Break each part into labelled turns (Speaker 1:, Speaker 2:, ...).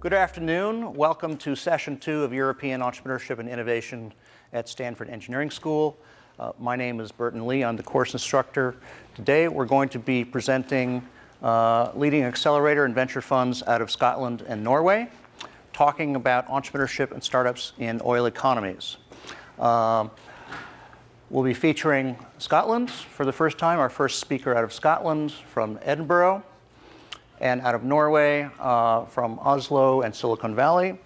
Speaker 1: Good afternoon. Welcome to session 2 of European Entrepreneurship and Innovation at Stanford Engineering School. My name is Burton Lee. I'm the course instructor. Today we're going to be presenting leading accelerator and venture funds out of Scotland and Norway, talking about entrepreneurship and startups in oil economies. We'll be featuring Scotland for the first time, our first speaker out of Scotland from Edinburgh, and out of Norway from Oslo and Silicon Valley.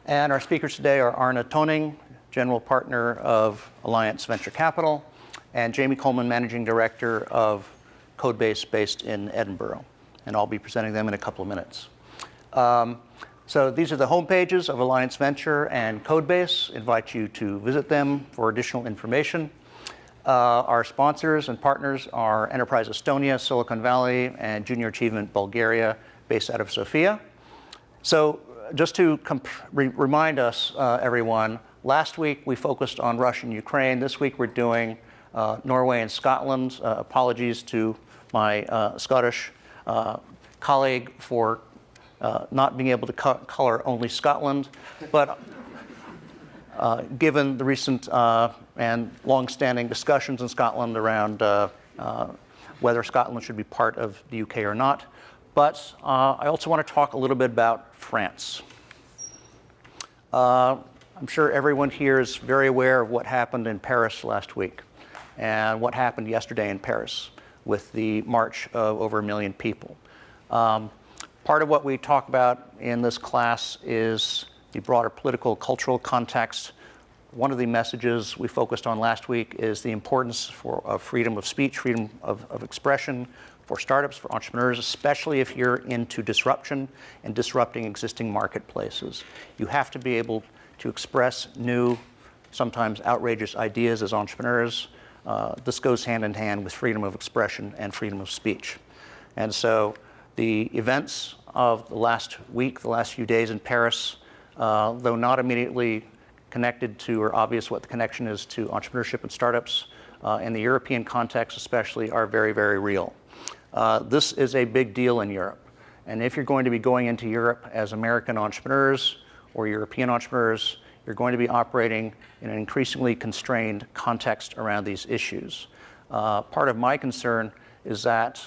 Speaker 1: And our speakers today are Arne Toning, General Partner of Alliance Venture Capital, and Jamie Coleman, Managing Director of CodeBase based in Edinburgh. And I'll be presenting them in a couple of minutes. So these are the home pages of Alliance Venture and CodeBase. Invite you to visit them for additional information. Our sponsors and partners are Enterprise Estonia, Silicon Valley, and Junior Achievement Bulgaria, based out of Sofia. So just to remind us, everyone, last week we focused on Russia and Ukraine. This week we're doing Norway and Scotland. Apologies to my Scottish colleague for not being able to color only Scotland, but given the recent and long-standing discussions in Scotland around whether Scotland should be part of the UK or not. But I also want to talk a little bit about France. I'm sure everyone here is very aware of what happened in Paris last week and what happened yesterday in Paris with the march of over 1 million people. Part of what we talk about in this class is the broader political, cultural context. One of the messages we focused on last week is the importance of freedom of speech, freedom of expression for startups, for entrepreneurs, especially if you're into disruption and disrupting existing marketplaces. You have to be able to express new, sometimes outrageous ideas as entrepreneurs. This goes hand in hand with freedom of expression and freedom of speech. And so the events of the last week, the last few days in Paris, though not immediately connected to or obvious what the connection is to entrepreneurship and startups, in the European context especially, are very, very real. This is a big deal in Europe. And if you're going to be going into Europe as American entrepreneurs or European entrepreneurs, you're going to be operating in an increasingly constrained context around these issues. Part of my concern is that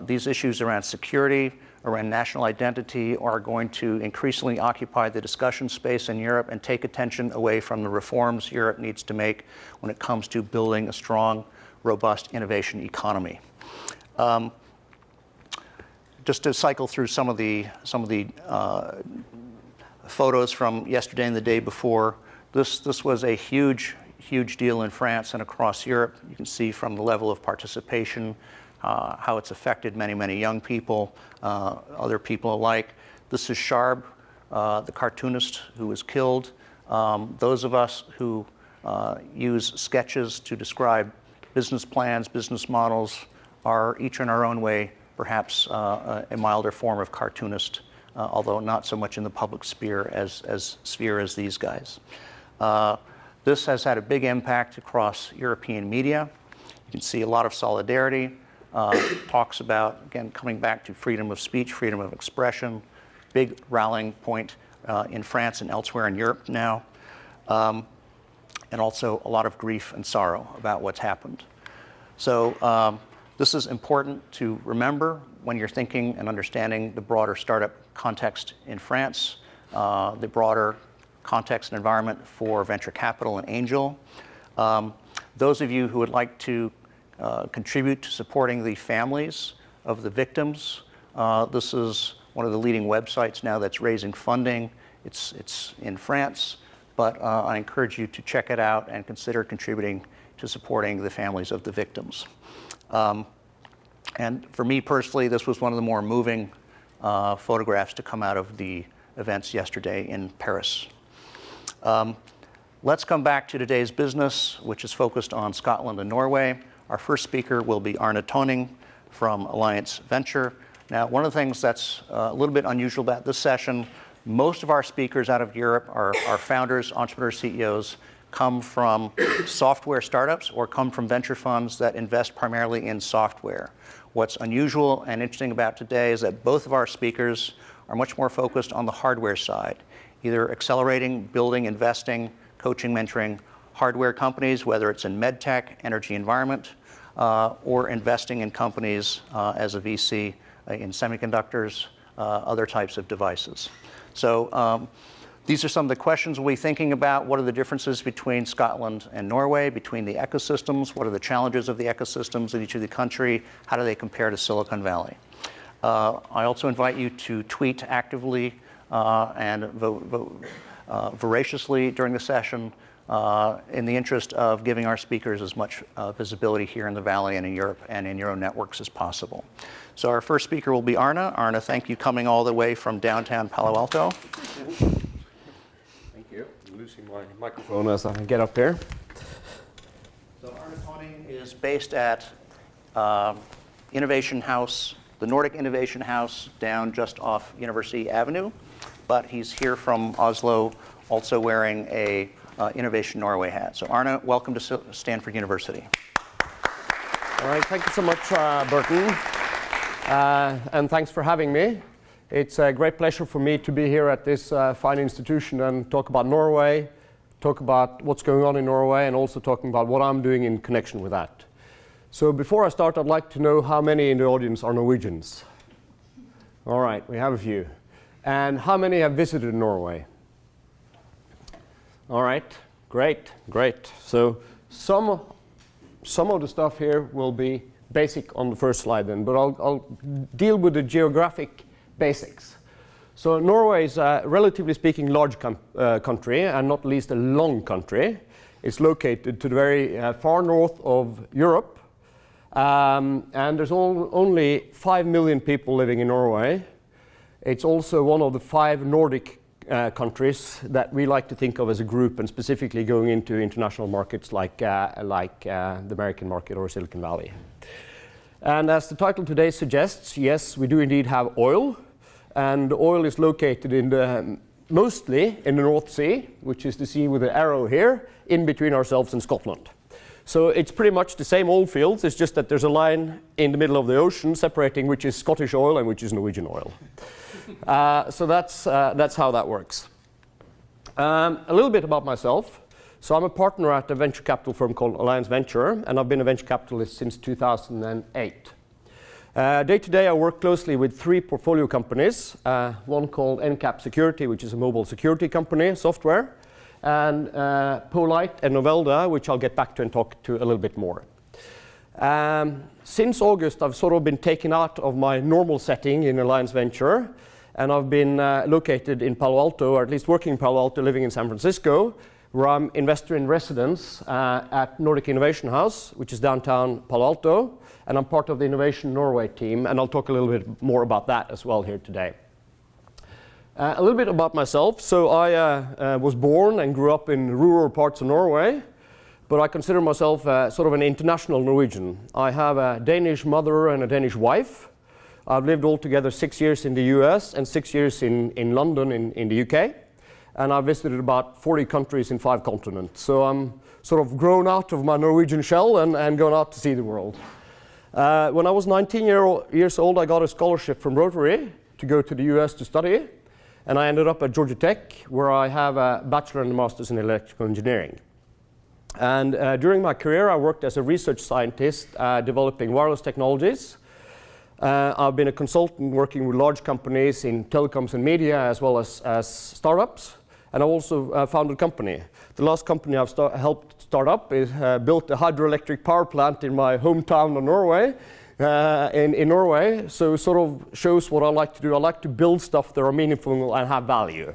Speaker 1: these issues around security, around national identity, are going to increasingly occupy the discussion space in Europe and take attention away from the reforms Europe needs to make when it comes to building a strong, robust innovation economy. Just to cycle through some of the photos from yesterday and the day before, this was a huge deal in France and across Europe. You can see from the level of participation how it's affected many young people, other people alike. This is Sharb, the cartoonist who was killed. Those of us who use sketches to describe business plans, business models, are each in our own way perhaps a milder form of cartoonist, although not so much in the public sphere as these guys. This has had a big impact across European media. You can see a lot of solidarity. Talks about, again, coming back to freedom of speech, freedom of expression, big rallying point in France and elsewhere in Europe now, and also a lot of grief and sorrow about what's happened. So this is important to remember when you're thinking and understanding the broader startup context in France, the broader context and environment for venture capital and angel. Those of you who would like to contribute to supporting the families of the victims. This is one of the leading websites now that's raising funding. It's in France, but I encourage you to check it out and consider contributing to supporting the families of the victims. And for me personally, this was one of the more moving photographs to come out of the events yesterday in Paris. Let's come back to today's business, which is focused on Scotland and Norway. Our first speaker will be Arne Toning from Alliance Venture. Now, one of the things that's a little bit unusual about this session, most of our speakers out of Europe are founders, entrepreneurs, CEOs. come from software startups or come from venture funds that invest primarily in software. What's unusual and interesting about today is that both of our speakers are much more focused on the hardware side, either accelerating, building, investing, coaching, mentoring hardware companies, whether it's in medtech, energy, environment, or investing in companies as a VC in semiconductors, other types of devices. So these are some of the questions we'll be thinking about. What are the differences between Scotland and Norway, between the ecosystems? What are the challenges of the ecosystems in each of the country? How do they compare to Silicon Valley? I also invite you to tweet actively and vote voraciously during the session in the interest of giving our speakers as much visibility here in the Valley and in Europe and in your own networks as possible. So our first speaker will be Arne. Arne, thank you coming all the way from downtown Palo Alto.
Speaker 2: Thank you. I'm losing my microphone as I get up here.
Speaker 1: So Arne is based at Innovation House, the Nordic Innovation House down just off University Avenue, but he's here from Oslo also wearing a Innovation Norway hat. So Arne, welcome to Stanford University.
Speaker 2: All right, thank you so much, Burton, and thanks for having me. It's a great pleasure for me to be here at this fine institution and talk about Norway, talk about what's going on in Norway, and also talking about what I'm doing in connection with that. So before I start, I'd like to know how many in the audience are Norwegians. All right, we have a few. And how many have visited Norway? All right, great. So some of the stuff here will be basic on the first slide then, but I'll deal with the geographic basics. So Norway is a, relatively speaking, large country, and not least a long country. It's located to the very far north of Europe, and there's only 5 million people living in Norway. It's also one of the 5 Nordic countries that we like to think of as a group, and specifically going into international markets like the American market or Silicon Valley. And as the title today suggests, yes, we do indeed have oil, and oil is located in mostly in the North Sea, which is the sea with the arrow here, in between ourselves and Scotland. So it's pretty much the same oil fields, it's just that there's a line in the middle of the ocean separating which is Scottish oil and which is Norwegian oil. So that's how that works. A little bit about myself. So I'm a partner at a venture capital firm called Alliance Venture, and I've been a venture capitalist since 2008. Day to day I work closely with 3 portfolio companies, one called NCAP Security, which is a mobile security company, software, and Polite and Novelda, which I'll get back to and talk to a little bit more. Since August, I've sort of been taken out of my normal setting in Alliance Venture, and I've been located in Palo Alto, or at least working in Palo Alto, living in San Francisco, where I'm investor in residence at Nordic Innovation House, which is downtown Palo Alto, and I'm part of the Innovation Norway team, and I'll talk a little bit more about that as well here today. A little bit about myself. So I was born and grew up in rural parts of Norway, but I consider myself sort of an international Norwegian. I have a Danish mother and a Danish wife. I've lived altogether 6 years in the US and 6 years in London in the UK. And I've visited about 40 countries in 5 continents. So I'm sort of grown out of my Norwegian shell and gone out to see the world. When I was 19 years old, I got a scholarship from Rotary to go to the US to study. And I ended up at Georgia Tech, where I have a bachelor and a master's in electrical engineering. And during my career, I worked as a research scientist developing wireless technologies. I've been a consultant working with large companies in telecoms and media, as well as startups. And I also founded a company. The last company I've helped start up is built a hydroelectric power plant in my hometown of Norway. In Norway, so it sort of shows what I like to do. I like to build stuff that are meaningful and have value.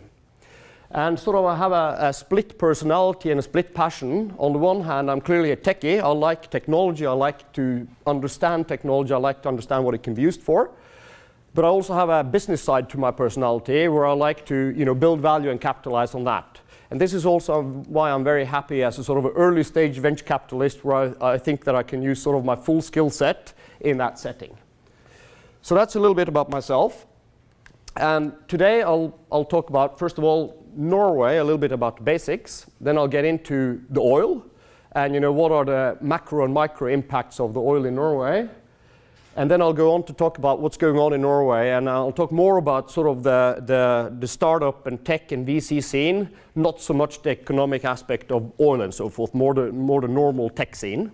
Speaker 2: And sort of I have a split personality and a split passion. On the one hand, I'm clearly a techie. I like technology. I like to understand technology. I like to understand what it can be used for. But I also have a business side to my personality where I like to build value and capitalize on that. And this is also why I'm very happy as a sort of an early stage venture capitalist, where I think that I can use sort of my full skill set in that setting. So that's a little bit about myself. And today I'll talk about, first of all, Norway, a little bit about the basics. Then I'll get into the oil and what are the macro and micro impacts of the oil in Norway. And then I'll go on to talk about what's going on in Norway, and I'll talk more about sort of the startup and tech and VC scene, not so much the economic aspect of oil and so forth, more the normal tech scene.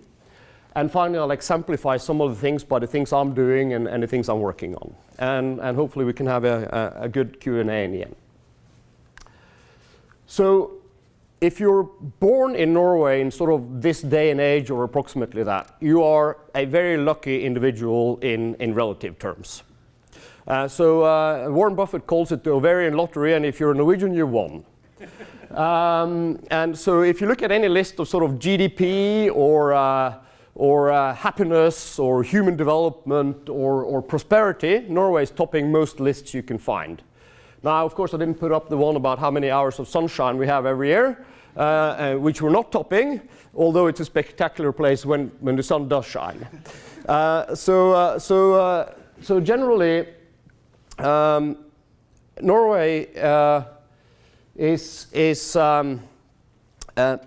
Speaker 2: And finally, I'll exemplify some of the things by the things I'm doing and the things I'm working on. And hopefully we can have a good Q&A in the end. So if you're born in Norway in sort of this day and age or approximately that, you are a very lucky individual in relative terms. Warren Buffett calls it the ovarian lottery, and if you're a Norwegian, you won. And so if you look at any list of sort of GDP or happiness or human development or prosperity, Norway is topping most lists you can find. Now, of course, I didn't put up the one about how many hours of sunshine we have every year, which we're not topping, although it's a spectacular place when the sun does shine. So generally, Norway is a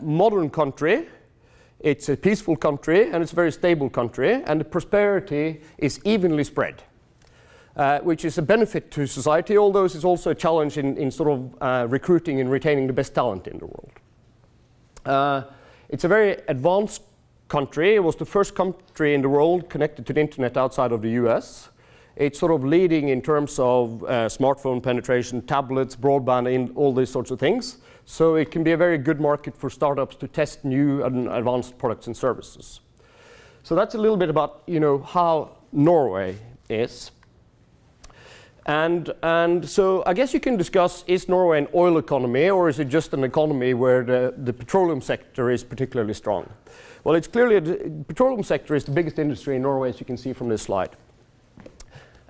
Speaker 2: modern country. It's a peaceful country, and it's a very stable country, and the prosperity is evenly spread. Which is a benefit to society, although it's also a challenge in sort of recruiting and retaining the best talent in the world. It's a very advanced country. It was the first country in the world connected to the internet outside of the US. It's sort of leading in terms of smartphone penetration, tablets, broadband, all these sorts of things. So it can be a very good market for startups to test new and advanced products and services. So that's a little bit about how Norway is. And so I guess you can discuss, is Norway an oil economy, or is it just an economy where the petroleum sector is particularly strong? Well, it's clearly the petroleum sector is the biggest industry in Norway, as you can see from this slide.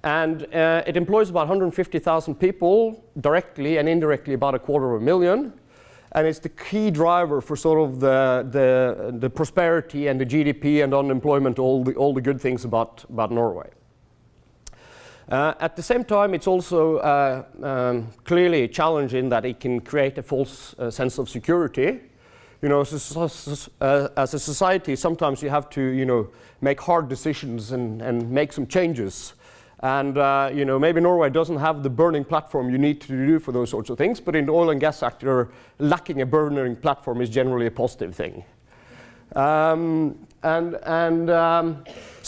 Speaker 2: And it employs about 150,000 people directly, and indirectly about 250,000. And it's the key driver for sort of the prosperity and the GDP and unemployment, all the good things about Norway. At the same time, it's also clearly a challenge in that it can create a false sense of security. As a society, sometimes you have to, make hard decisions and make some changes. And maybe Norway doesn't have the burning platform you need to do for those sorts of things, but in the oil and gas sector, lacking a burning platform is generally a positive thing. So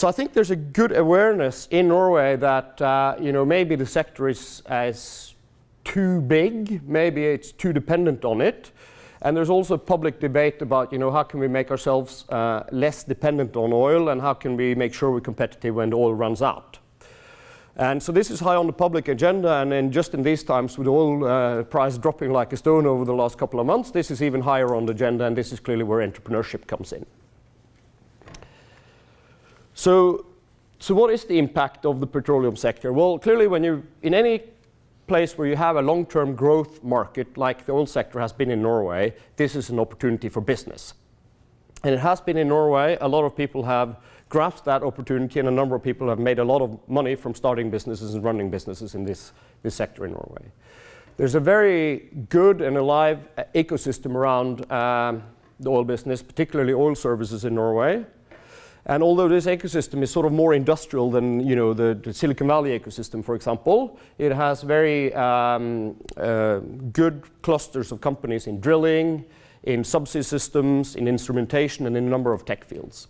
Speaker 2: I think there's a good awareness in Norway that maybe the sector is too big, maybe it's too dependent on it, and there's also public debate about how can we make ourselves less dependent on oil, and how can we make sure we're competitive when the oil runs out. And so this is high on the public agenda, and then just in these times with oil price dropping like a stone over the last couple of months, this is even higher on the agenda, and this is clearly where entrepreneurship comes in. So what is the impact of the petroleum sector? Well, clearly when you're in any place where you have a long-term growth market like the oil sector has been in Norway, this is an opportunity for business. And it has been in Norway. A lot of people have grasped that opportunity, and a number of people have made a lot of money from starting businesses and running businesses in this sector in Norway. There's a very good and alive ecosystem around the oil business, particularly oil services in Norway. And although this ecosystem is sort of more industrial than the Silicon Valley ecosystem, for example, it has very good clusters of companies in drilling, in subsea systems, in instrumentation, and in a number of tech fields.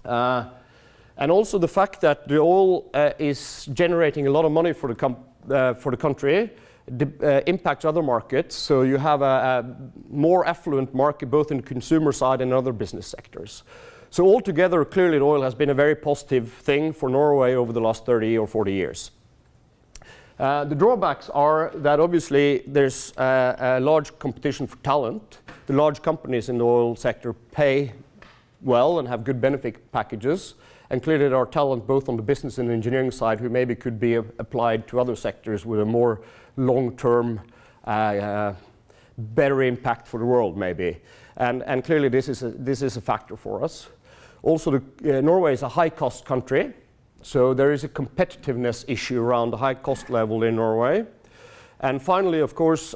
Speaker 2: And also the fact that the oil is generating a lot of money for the country impacts other markets. So you have a more affluent market both in the consumer side and other business sectors. So altogether, clearly the oil has been a very positive thing for Norway over the last 30 or 40 years. The drawbacks are that obviously there's a large competition for talent. The large companies in the oil sector pay well and have good benefit packages. And clearly there are talent both on the business and engineering side who maybe could be applied to other sectors with a more long-term, better impact for the world maybe. And clearly this is a factor for us. Also, Norway is a high-cost country, so there is a competitiveness issue around the high cost level in Norway. And finally, of course,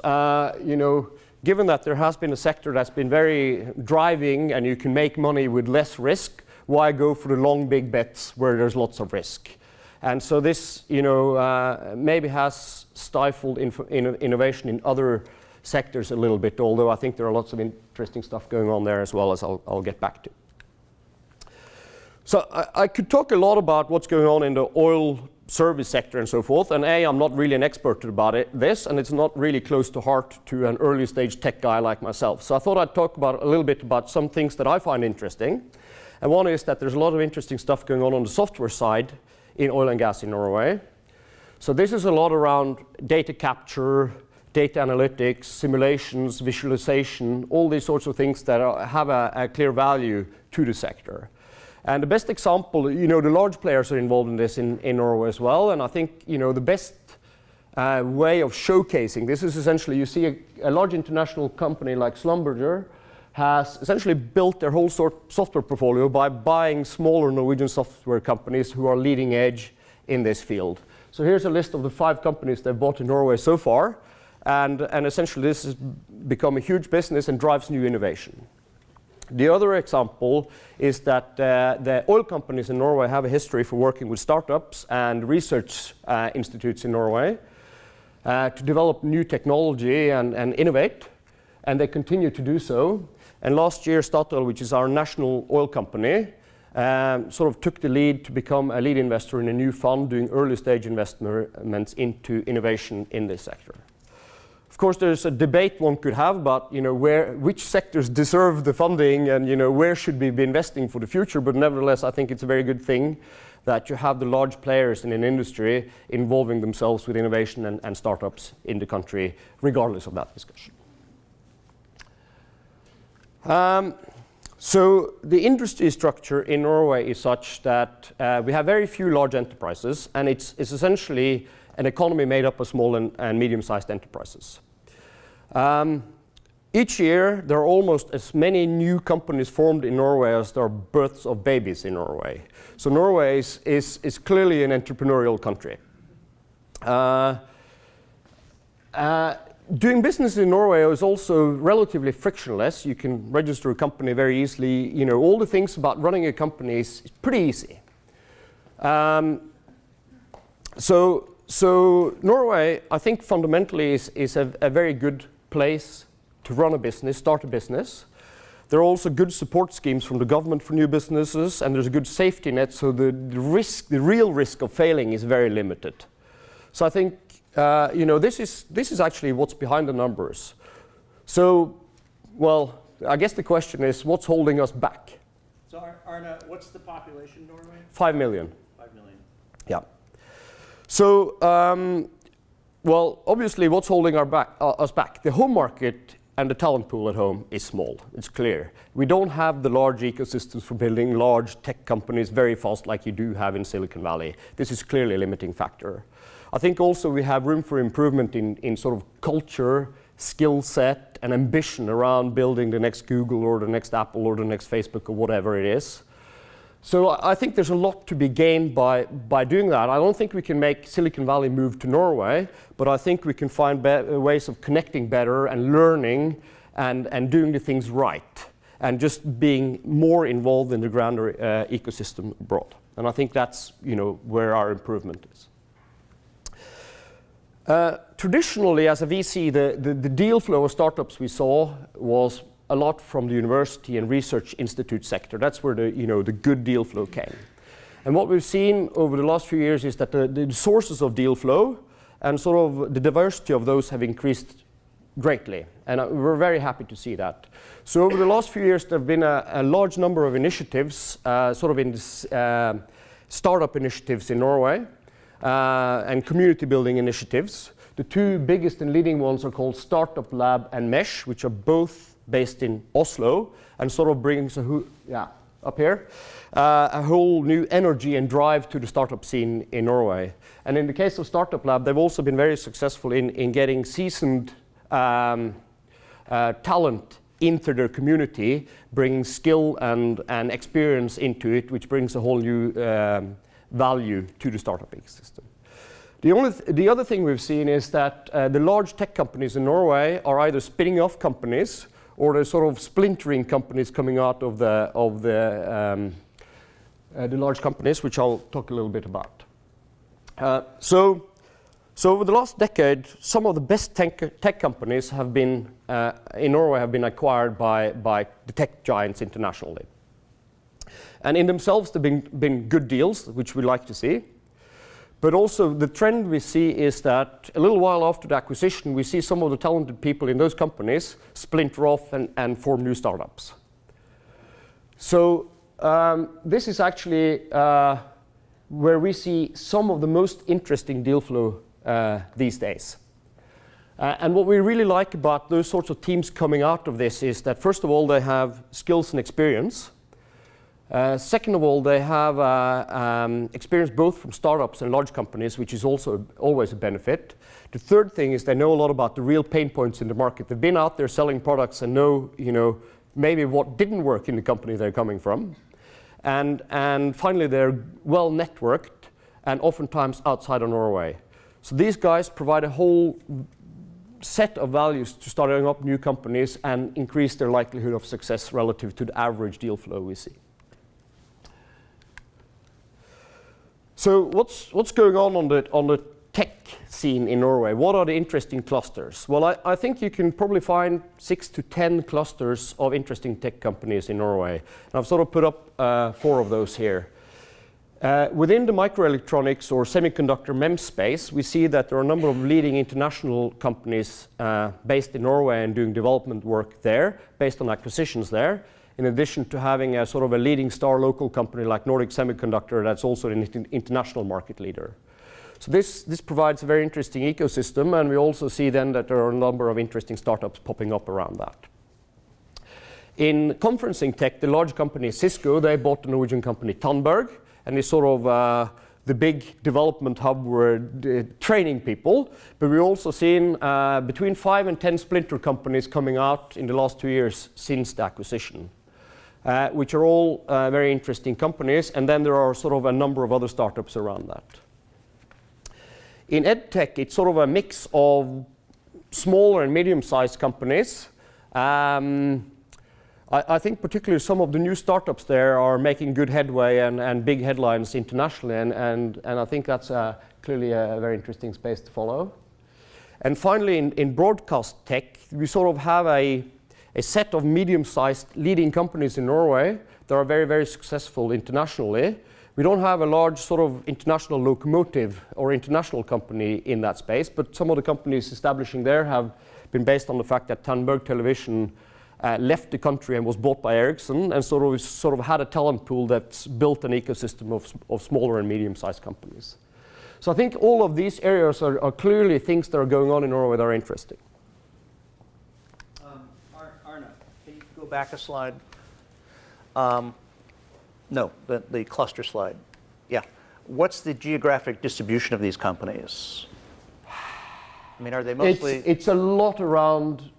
Speaker 2: given that there has been a sector that's been very driving and you can make money with less risk, why go for the long big bets where there's lots of risk? And so this, maybe has stifled innovation in other sectors a little bit, although I think there are lots of interesting stuff going on there as well, as I'll get back to. So I could talk a lot about what's going on in the oil service sector and so forth, and I'm not really an expert about this, and it's not really close to heart to an early stage tech guy like myself. So I thought I'd talk about a little bit about some things that I find interesting. And one is that there's a lot of interesting stuff going on the software side in oil and gas in Norway. So this is a lot around data capture, data analytics, simulations, visualization, all these sorts of things that have a clear value to the sector. And the best example, the large players are involved in this in Norway as well. And I think, the best way of showcasing this is essentially you see a large international company like Schlumberger has essentially built their whole software portfolio by buying smaller Norwegian software companies who are leading edge in this field. So here's a list of the 5 companies they've bought in Norway so far. And essentially this has become a huge business and drives new innovation. The other example is that the oil companies in Norway have a history for working with startups and research institutes in Norway to develop new technology and innovate, and they continue to do so. And last year, Statoil, which is our national oil company, sort of took the lead to become a lead investor in a new fund doing early stage investments into innovation in this sector. Of course, there's a debate one could have about, which sectors deserve the funding and, where should we be investing for the future. But nevertheless, I think it's a very good thing that you have the large players in an industry involving themselves with innovation and startups in the country, regardless of that discussion. So the industry structure in Norway is such that we have very few large enterprises, and it's essentially an economy made up of small and medium-sized enterprises. Each year, there are almost as many new companies formed in Norway as there are births of babies in Norway. So Norway is clearly an entrepreneurial country. Doing business in Norway is also relatively frictionless. You can register a company very easily. All the things about running a company is pretty easy. So Norway, I think fundamentally is a very good place to run a business, start a business. There are also good support schemes from the government for new businesses, and there's a good safety net, so the real risk of failing is very limited. So I think this is actually what's behind the numbers. So, well, I guess the question is, what's holding us back?
Speaker 1: So Arne, what's the population in Norway?
Speaker 2: 5 million.
Speaker 1: 5 million.
Speaker 2: Yeah. So, well, obviously, what's holding us back? The home market and the talent pool at home is small. It's clear. We don't have the large ecosystems for building large tech companies very fast like you do have in Silicon Valley. This is clearly a limiting factor. I think also we have room for improvement in sort of culture, skill set, and ambition around building the next Google or the next Apple or the next Facebook or whatever it is. So I think there's a lot to be gained by doing that. I don't think we can make Silicon Valley move to Norway, but I think we can find ways of connecting better and learning and doing the things right and just being more involved in the grander ecosystem abroad. And I think that's where our improvement is. Traditionally, as a VC, the deal flow of startups we saw was a lot from the university and research institute sector. That's where the good deal flow came. And what we've seen over the last few years is that the sources of deal flow and sort of the diversity of those have increased greatly. And we're very happy to see that. So over the last few years, there have been a large number of initiatives, sort of in this, startup initiatives in Norway and community building initiatives. The 2 biggest and leading ones are called Startup Lab and Mesh, which are both based in Oslo, and sort of brings a whole new energy and drive to the startup scene in Norway. And in the case of Startup Lab, they've also been very successful in getting seasoned talent into their community, bringing skill and experience into it, which brings a whole new value to the startup ecosystem. The other thing we've seen is that the large tech companies in Norway are either spinning off companies or they're sort of splintering companies coming out of the large companies, which I'll talk a little bit about. So over the last decade, some of the best tech companies have been in Norway have been acquired by the tech giants internationally. And in themselves, they've been good deals, which we like to see. But also the trend we see is that a little while after the acquisition, we see some of the talented people in those companies splinter off and form new startups. So this is actually where we see some of the most interesting deal flow these days. And what we really like about those sorts of teams coming out of this is that, first of all, they have skills and experience. Second of all, they have experience both from startups and large companies, which is also always a benefit. The third thing is they know a lot about the real pain points in the market. They've been out there selling products and know, maybe what didn't work in the company they're coming from. And finally, they're well networked and oftentimes outside of Norway. So these guys provide a whole set of values to starting up new companies and increase their likelihood of success relative to the average deal flow we see. So what's going on the tech scene in Norway? What are the interesting clusters? Well, I think you can probably find 6 to 10 clusters of interesting tech companies in Norway. And I've sort of put up 4 of those here. Within the microelectronics or semiconductor MEMS space, we see that there are a number of leading international companies based in Norway and doing development work there, based on acquisitions there, in addition to having a sort of a leading star local company like Nordic Semiconductor that's also an international market leader. So this provides a very interesting ecosystem, and we also see then that there are a number of interesting startups popping up around that. In conferencing tech, the large company Cisco, they bought the Norwegian company Tandberg, and it's sort of the big development hub where training people. But we've also seen between 5 and 10 splinter companies coming out in the last 2 years since the acquisition. Which are all very interesting companies, and then there are sort of a number of other startups around that. In EdTech, it's sort of a mix of smaller and medium-sized companies. I think particularly some of the new startups there are making good headway and big headlines internationally, and I think that's clearly a very interesting space to follow. And finally, in broadcast tech, we sort of have a set of medium-sized leading companies in Norway that are very, very successful internationally. We don't have a large sort of international locomotive or international company in that space, but some of the companies establishing there have been based on the fact that Tandberg Television left the country and was bought by Ericsson, and sort of had a talent pool that's built an ecosystem of smaller and medium-sized companies. So I think all of these areas are clearly things that are going on in Norway that are interesting.
Speaker 1: Arne, can you go back a slide? No, the cluster slide. Yeah. What's the geographic distribution of these companies? I mean, are they mostly...
Speaker 2: It's a lot around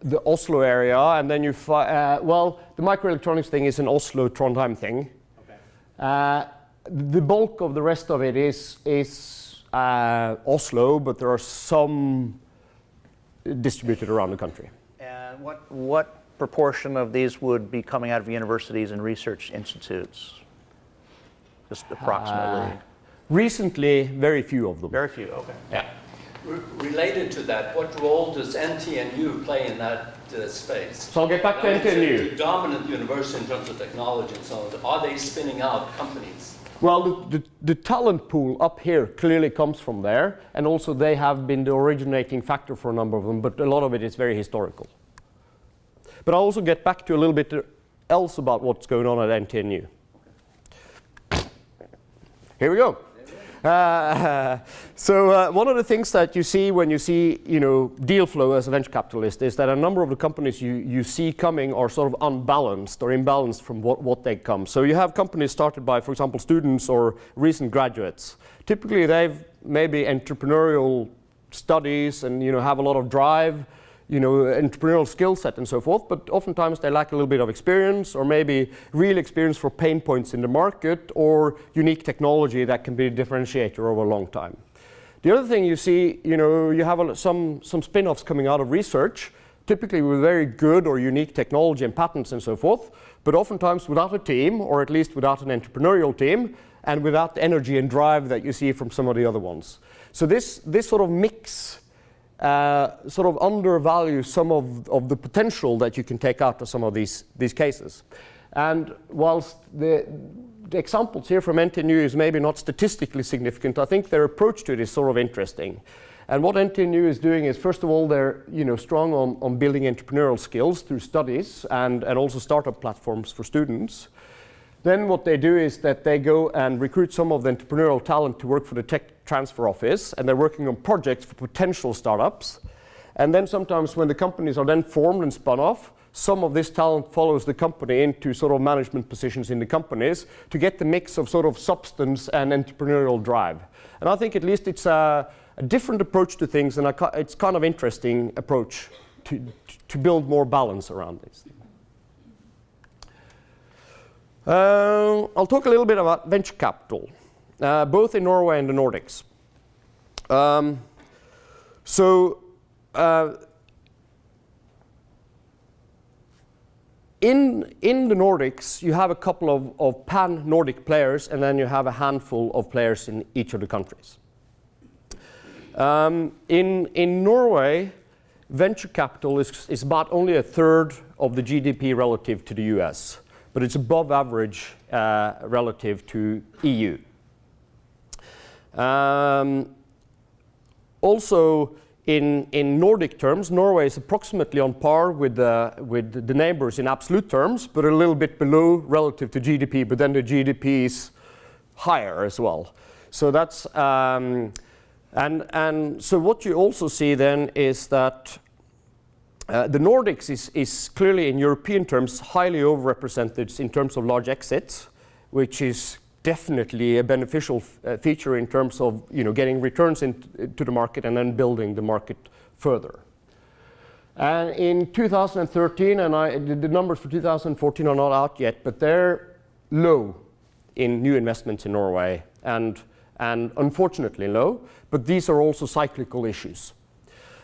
Speaker 2: the Oslo area, and then you well, the microelectronics thing is an Oslo Trondheim thing. Okay. The bulk of the rest of it is Oslo, but there are some distributed around the country.
Speaker 1: And what proportion of these would be coming out of universities and research institutes? Just approximately.
Speaker 2: Recently, very few of them.
Speaker 1: Very few, okay.
Speaker 2: Yeah.
Speaker 3: Related to that, what role does NTNU play in that space?
Speaker 2: So I'll get back to NTNU.
Speaker 3: It's a dominant university in terms of technology and so on. Are they spinning out companies?
Speaker 2: Well, the talent pool up here clearly comes from there, and also they have been the originating factor for a number of them, but a lot of it is very historical. But I'll also get back to a little bit else about what's going on at NTNU. Here we go. So one of the things that you see when you see deal flow as a venture capitalist is that a number of the companies you see coming are sort of unbalanced or imbalanced from what they come. So you have companies started by, for example, students or recent graduates. Typically they've maybe entrepreneurial studies and have a lot of drive, entrepreneurial skill set and so forth, but oftentimes they lack a little bit of experience or maybe real experience for pain points in the market or unique technology that can be a differentiator over a long time. The other thing you see, you have some spin-offs coming out of research, typically with very good or unique technology and patents and so forth, but oftentimes without a team, or at least without an entrepreneurial team, and without the energy and drive that you see from some of the other ones. So this sort of mix sort of undervalues some of the potential that you can take out of some of these cases. And whilst the examples here from NTNU is maybe not statistically significant, I think their approach to it is sort of interesting. And what NTNU is doing is, first of all, they're strong on building entrepreneurial skills through studies and also startup platforms for students. Then what they do is that they go and recruit some of the entrepreneurial talent to work for the tech transfer office, and they're working on projects for potential startups. And then sometimes when the companies are then formed and spun off, some of this talent follows the company into sort of management positions in the companies to get the mix of sort of substance and entrepreneurial drive. And I think at least it's a different approach to things, and it's kind of interesting approach to build more balance around this. I'll talk a little bit about venture capital, both in Norway and the Nordics. In the Nordics, you have a couple of pan-Nordic players, and then you have a handful of players in each of the countries. In Norway, venture capital is about only a third of the GDP relative to the US, but it's above average relative to EU. Also, in Nordic terms, Norway is approximately on par with the neighbors in absolute terms, but a little bit below relative to GDP, but then the GDP is higher as well. So that's, and so what you also see then is that the Nordics is clearly, in European terms, highly overrepresented in terms of large exits, which is definitely a beneficial feature in terms of getting returns into the market and then building the market further. And in 2013, and the numbers for 2014 are not out yet, but they're low in new investments in Norway, and unfortunately low, but these are also cyclical issues.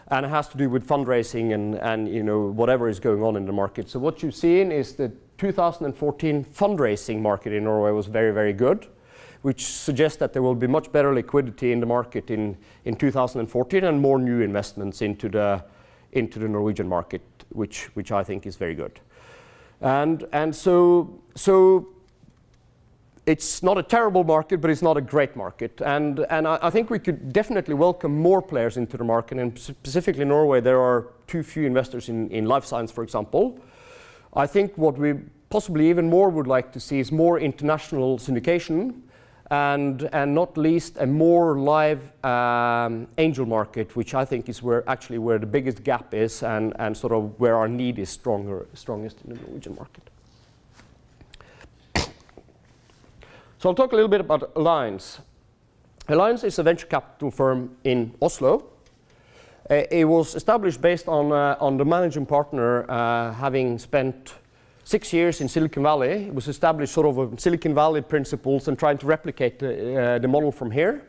Speaker 2: And it has to do with fundraising and whatever is going on in the market. So what you've seen is the 2014 fundraising market in Norway was very, very good, which suggests that there will be much better liquidity in the market in 2014 and more new investments into the Norwegian market, which I think is very good. And so it's not a terrible market, but it's not a great market. And I think we could definitely welcome more players into the market. And specifically in Norway, there are too few investors in life science, for example. I think what we possibly even more would like to see is more international syndication and not least a more live angel market, which I think is where the biggest gap is and sort of where our need is strongest in the Norwegian market. So I'll talk a little bit about Alliance. Alliance is a venture capital firm in Oslo. It was established based on the managing partner having spent 6 years in Silicon Valley. It was established sort of on Silicon Valley principles and trying to replicate the model from here.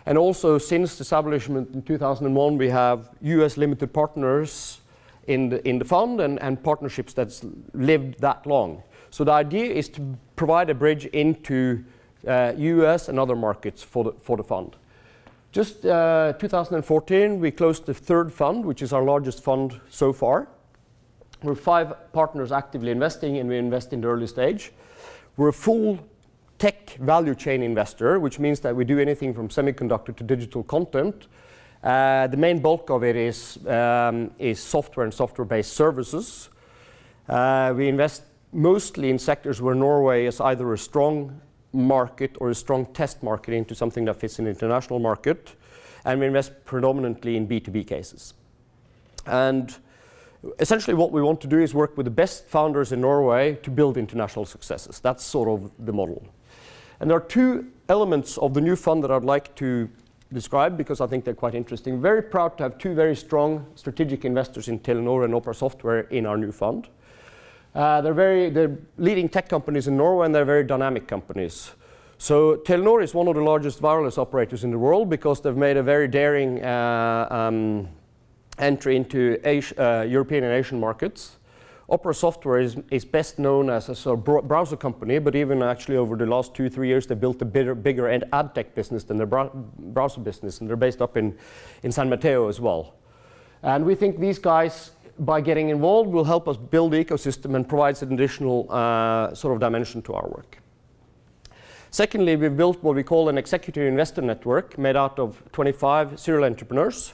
Speaker 2: And also since the establishment in 2001, we have US limited partners in the fund and partnerships that's lived that long. So the idea is to provide a bridge into US and other markets for the fund. Just 2014, we closed the third fund, which is our largest fund so far. We're 5 partners actively investing, and we invest in the early stage. We're a full tech value chain investor, which means that we do anything from semiconductor to digital content. The main bulk of it is software and software-based services. We invest mostly in sectors where Norway is either a strong market or a strong test market into something that fits in the international market. And we invest predominantly in B2B cases. And essentially what we want to do is work with the best founders in Norway to build international successes. That's sort of the model. And there are 2 elements of the new fund that I'd like to describe because I think they're quite interesting. Very proud to have 2 very strong strategic investors in Telenor and Opera Software in our new fund. They're leading tech companies in Norway, and they're very dynamic companies. So Telenor is one of the largest wireless operators in the world because they've made a very daring entry into European and Asian markets. Opera Software is best known as a sort of browser company, but even actually over the last 2-3 years, they built a bigger ad tech business than their browser business, and they're based up in San Mateo as well. And we think these guys, by getting involved, will help us build the ecosystem and provides an additional sort of dimension to our work. Secondly, we've built what we call an executive investor network made out of 25 serial entrepreneurs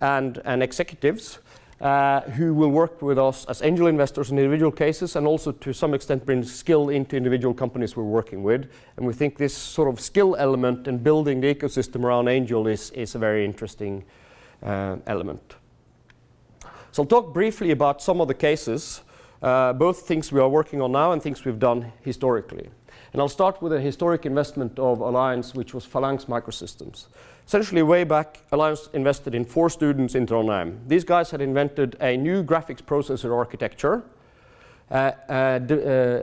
Speaker 2: and executives who will work with us as angel investors in individual cases and also to some extent bring skill into individual companies we're working with. And we think this sort of skill element in building the ecosystem around angel is a very interesting element. So I'll talk briefly about some of the cases, both things we are working on now and things we've done historically. And I'll start with a historic investment of Alliance, which was Phalanx Microsystems. Essentially, way back, Alliance invested in 4 students in Trondheim. These guys had invented a new graphics processor architecture,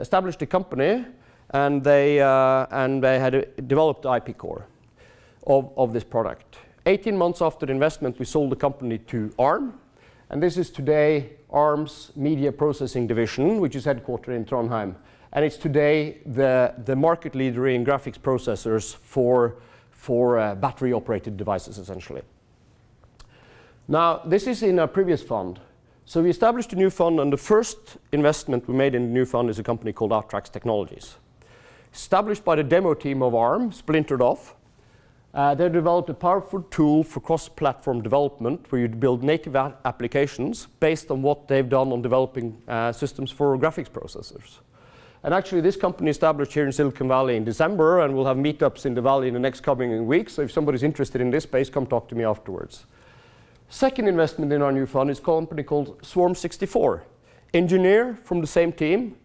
Speaker 2: established a company, and they had developed the IP core of this product. 18 months after the investment, we sold the company to Arne, and this is today Arm's media processing division, which is headquartered in Trondheim. And it's today the market leader in graphics processors for battery-operated devices, essentially. Now, this is in a previous fund. So we established a new fund, and the first investment we made in the new fund is a company called Outrax Technologies. Established by the demo team of ARM, splintered off, they developed a powerful tool for cross-platform development where you build native applications based on what they've done on developing systems for graphics processors. And actually, this company established here in Silicon Valley in December, and we'll have meetups in the Valley in the next coming weeks. So if somebody's interested in this space, come talk to me afterwards. Second investment in our new fund is a company called Swarm64. Engineer from the same team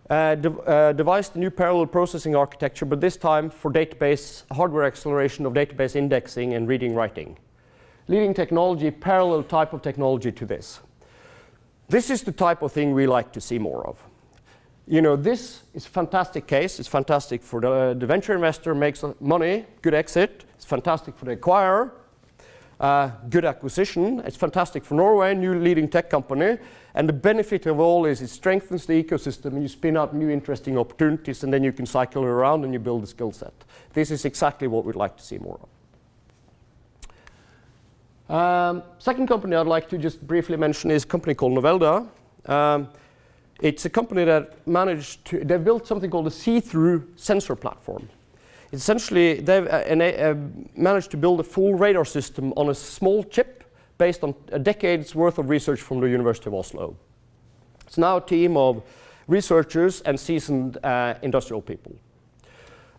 Speaker 2: devised a new parallel processing architecture, but this time for database hardware acceleration of database indexing and reading writing. Leading technology, parallel type of technology to this. This is the type of thing we like to see more of. You know, this is a fantastic case. It's fantastic for the venture investor, makes money, good exit. It's fantastic for the acquirer, good acquisition. It's fantastic for Norway, new leading tech company. And the benefit of all is it strengthens the ecosystem and you spin out new interesting opportunities and then you can cycle around and you build a skill set. This is exactly what we'd like to see more of. Second company I'd like to just briefly mention is a company called Novelda. It's a company that they've built something called a see-through sensor platform. Essentially, they've managed to build a full radar system on a small chip based on a decade's worth of research from the University of Oslo. It's now a team of researchers and seasoned industrial people.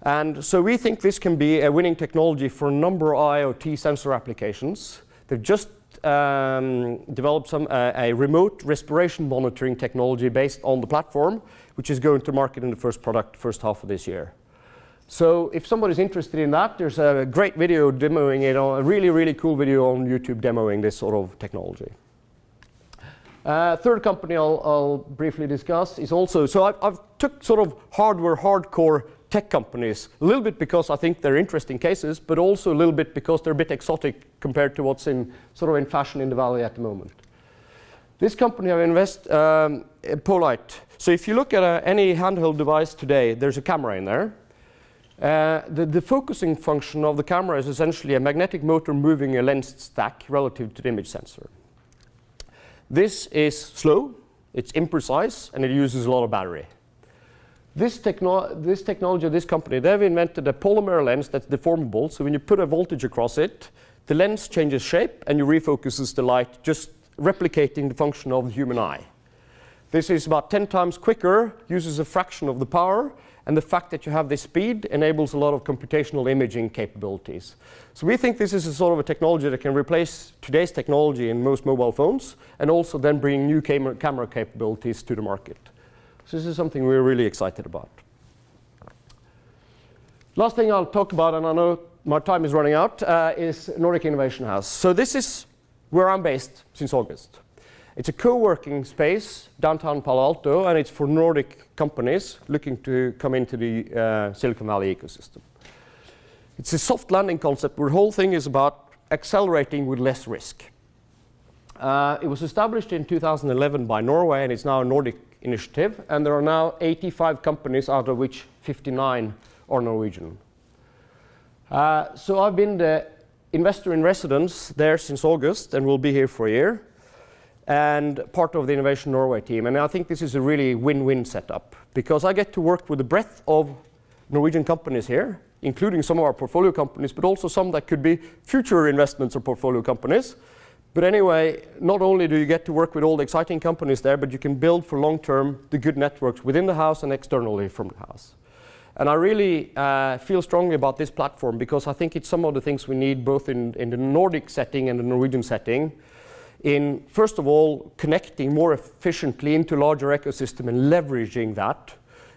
Speaker 2: And so we think this can be a winning technology for a number of IoT sensor applications. They've just developed a remote respiration monitoring technology based on the platform, which is going to market in the first half of this year. So if somebody's interested in that, there's a great video demoing it, a really, really cool video on YouTube demoing this sort of technology. Third company I'll briefly discuss is also, so I've took sort of hardware, hardcore tech companies, a little bit because I think they're interesting cases, but also a little bit because they're a bit exotic compared to what's in fashion in the Valley at the moment. This company I've invested, Polite. So if you look at any handheld device today, there's a camera in there. The focusing function of the camera is essentially a magnetic motor moving a lens stack relative to the image sensor. This is slow, it's imprecise, and it uses a lot of battery. This technology of this company, they've invented a polymer lens that's deformable, so when you put a voltage across it, the lens changes shape and you refocuses the light, just replicating the function of the human eye. This is about 10 times quicker, uses a fraction of the power, and the fact that you have this speed enables a lot of computational imaging capabilities. So we think this is a sort of a technology that can replace today's technology in most mobile phones, and also then bring new camera capabilities to the market. So this is something we're really excited about. Last thing I'll talk about, and I know my time is running out, is Nordic Innovation House. So this is where I'm based since August. It's a co-working space downtown Palo Alto, and it's for Nordic companies looking to come into the Silicon Valley ecosystem. It's a soft landing concept where the whole thing is about accelerating with less risk. It was established in 2011 by Norway, and it's now a Nordic initiative, and there are now 85 companies, out of which 59 are Norwegian. So I've been the investor in residence there since August, and will be here for a year, and part of the Innovation Norway team. And I think this is a really win-win setup, because I get to work with the breadth of Norwegian companies here, including some of our portfolio companies, but also some that could be future investments or portfolio companies. But anyway, not only do you get to work with all the exciting companies there, but you can build for long term the good networks within the house and externally from the house. And I really feel strongly about this platform, because I think it's some of the things we need both in the Nordic setting and the Norwegian setting, in first of all connecting more efficiently into larger ecosystem and leveraging that.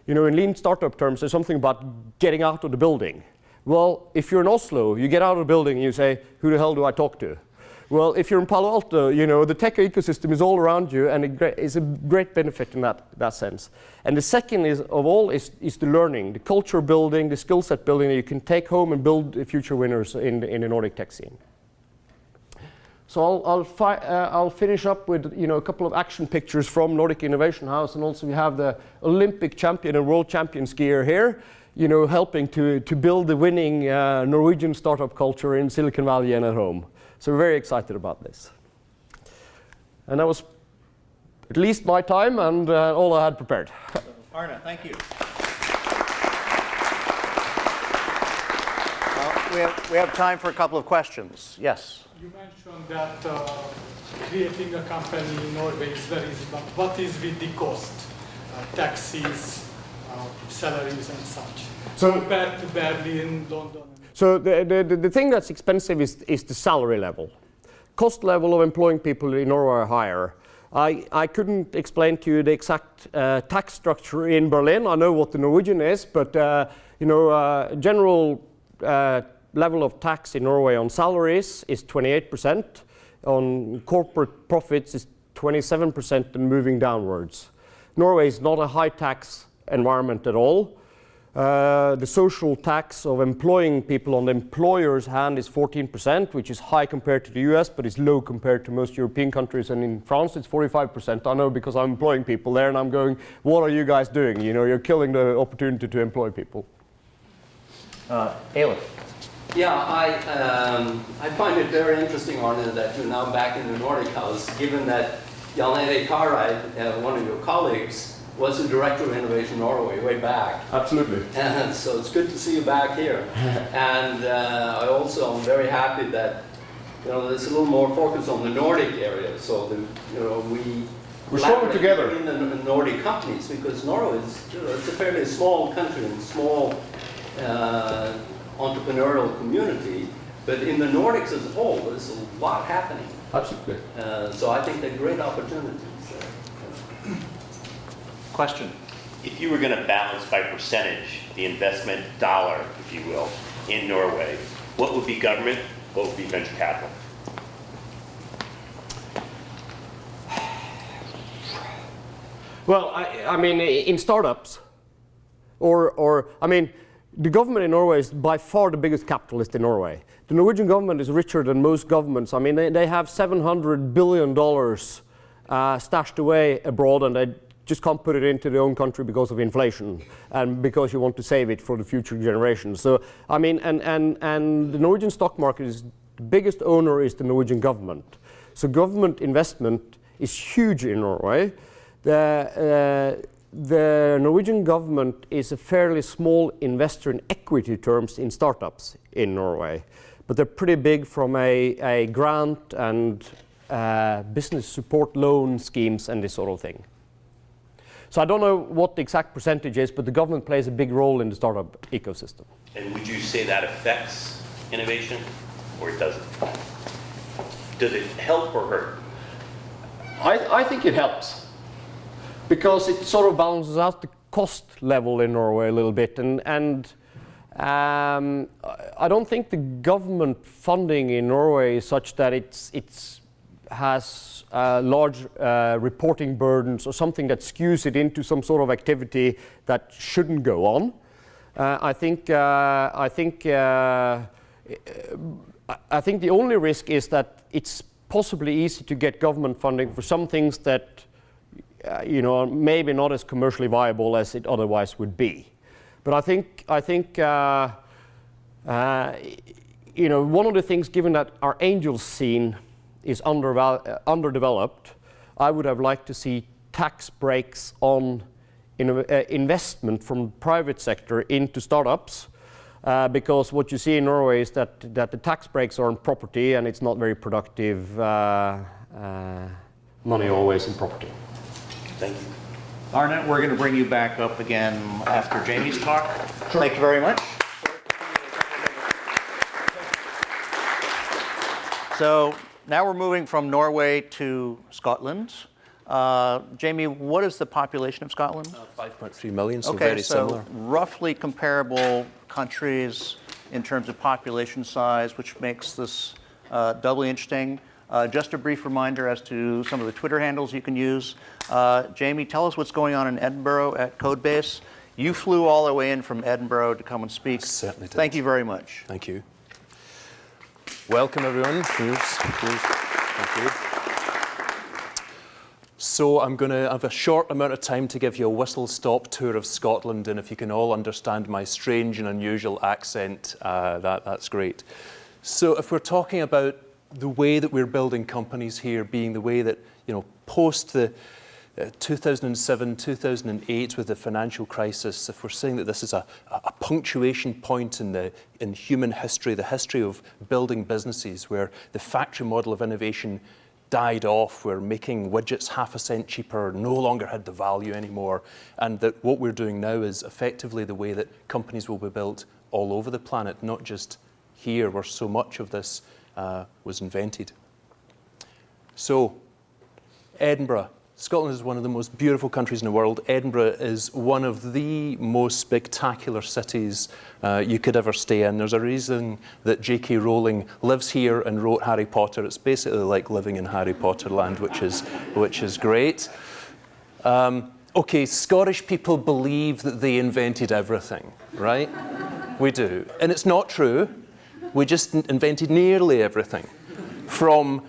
Speaker 2: You know, in lean startup terms, there's something about getting out of the building. Well, if you're in Oslo, you get out of the building and you say, who the hell do I talk to? Well, if you're in Palo Alto, you know, the tech ecosystem is all around you, and it's a great benefit in that sense. And the second is the learning, the culture building, the skill set building that you can take home and build future winners in the Nordic tech scene. So I'll finish up with a couple of action pictures from Nordic Innovation House, and also we have the Olympic champion and world champion skier here, helping to build the winning Norwegian startup culture in Silicon Valley and at home. So we're very excited about this. And that was at least my time and all I had prepared.
Speaker 1: Arne, thank you. We have time for a couple of questions. Yes?
Speaker 4: You mentioned that creating a company in Norway is very easy, but what is with the cost? Taxes, salaries and such, compared to Berlin, London?
Speaker 2: So the thing that's expensive is the salary level. Cost level of employing people in Norway are higher. I couldn't explain to you the exact tax structure in Berlin. I know what the Norwegian is, but general level of tax in Norway on salaries is 28%. On corporate profits is 27% and moving downwards. Norway is not a high tax environment at all. The social tax of employing people on the employer's hand is 14%, which is high compared to the US, but is low compared to most European countries. And in France, it's 45%. I know because I'm employing people there, and I'm going, what are you guys doing? You're killing the opportunity to employ people.
Speaker 1: Eilif.
Speaker 3: Yeah, I find it very interesting, Arne, that you're now back in the Nordic House, given that Jan Erik Hareide, one of your colleagues, was the director of Innovation Norway way back.
Speaker 2: Absolutely.
Speaker 3: And so it's good to see you back here. And I also am very happy that there's a little more focus on the Nordic area. So
Speaker 2: we're stronger together
Speaker 3: in the Nordic companies, because Norway is it's a fairly small country and small entrepreneurial community. But in the Nordics as a whole, there's a lot happening.
Speaker 2: Absolutely.
Speaker 3: So I think they're great opportunities.
Speaker 1: Question.
Speaker 5: If you were going to balance by percentage the investment dollar, if you will, in Norway, what would be government, what would be venture capital?
Speaker 2: Well, I mean, in startups, the government in Norway is by far the biggest capitalist in Norway. The Norwegian government is richer than most governments. I mean, they have $700 billion stashed away abroad, and they just can't put it into their own country because of inflation and because you want to save it for the future generations. So, I mean, and the Norwegian stock market is the biggest owner is the Norwegian government. So government investment is huge in Norway. The Norwegian government is a fairly small investor in equity terms in startups in Norway, but they're pretty big from a grant and business support loan schemes and this sort of thing. So I don't know what the exact percentage is, but the government plays a big role in the startup ecosystem.
Speaker 5: And would you say that affects innovation, or it doesn't? Does it help or hurt?
Speaker 2: I think it helps, because it sort of balances out the cost level in Norway a little bit, and I don't think the government funding in Norway is such that it has large reporting burdens or something that skews it into some sort of activity that shouldn't go on. I think the only risk is that it's possibly easy to get government funding for some things that are maybe not as commercially viable as it otherwise would be. But I think one of the things, given that our angel scene is underdeveloped, I would have liked to see tax breaks on investment from the private sector into startups, because what you see in Norway is that the tax breaks are on property, and it's not very productive money always in property.
Speaker 5: Thank you.
Speaker 1: Arne, we're going to bring you back up again after Jamie's talk. Sure. Thank you very much. So now we're moving from Norway to Scotland. Jamie, what is the population of Scotland?
Speaker 6: 5.3 million, so
Speaker 1: okay,
Speaker 6: very similar.
Speaker 1: Roughly comparable countries in terms of population size, which makes this doubly interesting. Just a brief reminder as to some of the Twitter handles you can use. Jamie, tell us what's going on in Edinburgh at CodeBase. You flew all the way in from Edinburgh to come and speak.
Speaker 6: I certainly did.
Speaker 1: Thank you very much.
Speaker 6: Thank you. Welcome, everyone. Cheers. Thank you. So I'm going to have a short amount of time to give you a whistle-stop tour of Scotland, and if you can all understand my strange and unusual accent, that's great. So if we're talking about the way that we're building companies here being the way that, post the 2007, 2008 with the financial crisis, if we're saying that this is a punctuation point in human history, the history of building businesses where the factory model of innovation died off, where making widgets half a cent cheaper no longer had the value anymore, and that what we're doing now is effectively the way that companies will be built all over the planet, not just here where so much of this was invented. So, Edinburgh. Scotland is one of the most beautiful countries in the world. Edinburgh is one of the most spectacular cities you could ever stay in. There's a reason that J.K. Rowling lives here and wrote Harry Potter. It's basically like living in Harry Potter land, which is great. Okay, Scottish people believe that they invented everything, right? We do. And it's not true. We just invented nearly everything. From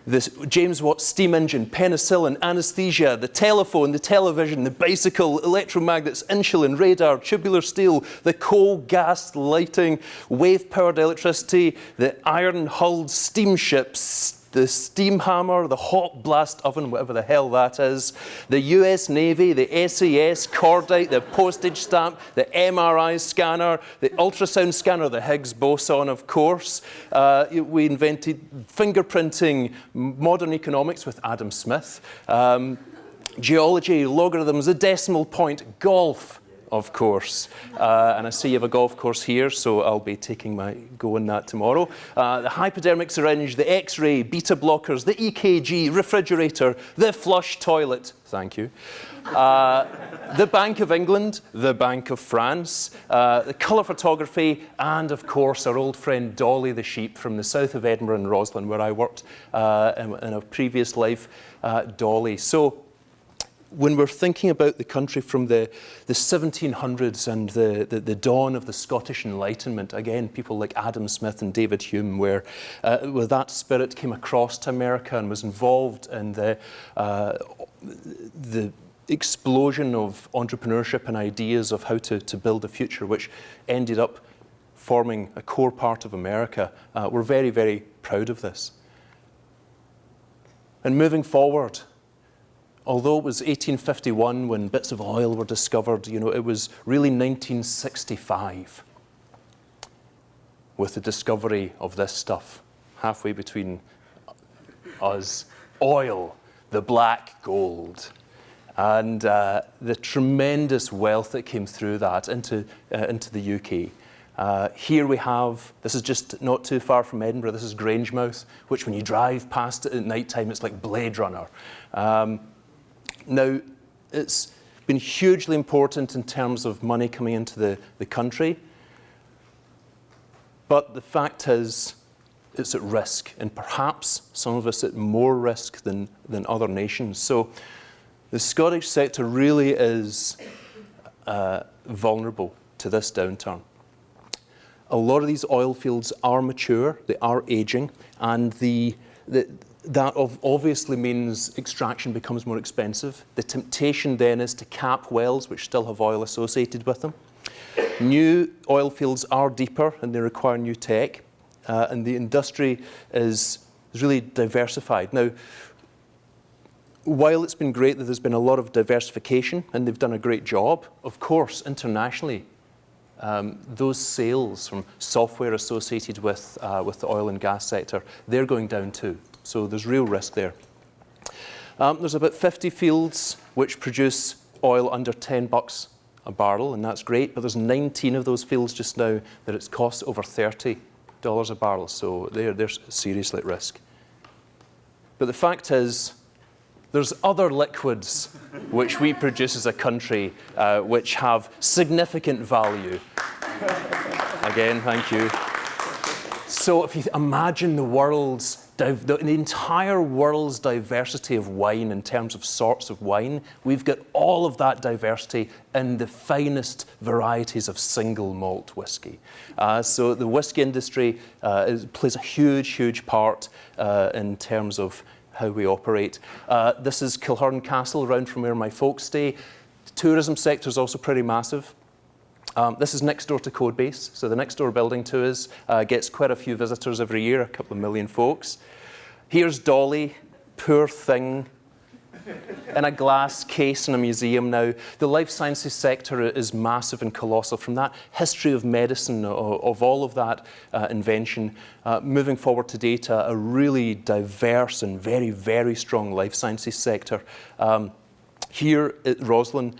Speaker 6: the James Watt steam engine, penicillin, anesthesia, the telephone, the television, the bicycle, electromagnets, insulin, radar, tubular steel, the coal gas lighting, wave-powered electricity, the iron-hulled steamships, the steam hammer, the hot blast oven, whatever the hell that is, the US Navy, the SAS, cordite, the postage stamp, the MRI scanner, the ultrasound scanner, the Higgs boson, of course. We invented fingerprinting, modern economics with Adam Smith, geology, logarithms, the decimal point, golf, of course. And I see you have a golf course here, so I'll be taking my go on that tomorrow. The hypodermic syringe, the X-ray, beta blockers, the EKG, refrigerator, the flush toilet, thank you. The Bank of England, the Bank of France, the colour photography, and of course our old friend Dolly the sheep from the south of Edinburgh and Roslin, where I worked in a previous life, Dolly. So, when we're thinking about the country from the 1700s and the dawn of the Scottish Enlightenment, again, people like Adam Smith and David Hume, where that spirit came across to America and was involved in the explosion of entrepreneurship and ideas of how to build a future, which ended up forming a core part of America. We're very, very proud of this. And moving forward, although it was 1851 when bits of oil were discovered, it was really 1965 with the discovery of this stuff, halfway between us, oil, the black gold, and the tremendous wealth that came through that into the UK. Here we have, this is just not too far from Edinburgh, this is Grangemouth, which when you drive past it at night time, it's like Blade Runner. Now, it's been hugely important in terms of money coming into the country, but the fact is it's at risk, and perhaps some of us at more risk than other nations. So the Scottish sector really is vulnerable to this downturn. A lot of these oil fields are mature, they are aging, and that obviously means extraction becomes more expensive. The temptation then is to cap wells which still have oil associated with them. New oil fields are deeper and they require new tech, and the industry is really diversified. Now, while it's been great that there's been a lot of diversification and they've done a great job, of course, internationally, those sales from software associated with the oil and gas sector, they're going down too. So there's real risk there. There's about 50 fields which produce oil under $10 a barrel, and that's great, but there's 19 of those fields just now that it's cost over $30 a barrel, so they're seriously at risk. But the fact is, there's other liquids which we produce as a country which have significant value. Again, thank you. So if you imagine the entire world's diversity of wine in terms of sorts of wine, we've got all of that diversity in the finest varieties of single malt whiskey. So the whiskey industry plays a huge, huge part in terms of how we operate. This is Kilhurn Castle, around from where my folks stay. The tourism sector is also pretty massive. This is next door to CodeBase, so the next door building to us gets quite a few visitors every year, a couple of million folks. Here's Dolly, poor thing, in a glass case in a museum now. The life sciences sector is massive and colossal. From that history of medicine, of all of that invention, moving forward today to a really diverse and very, very strong life sciences sector. Here at Roslin,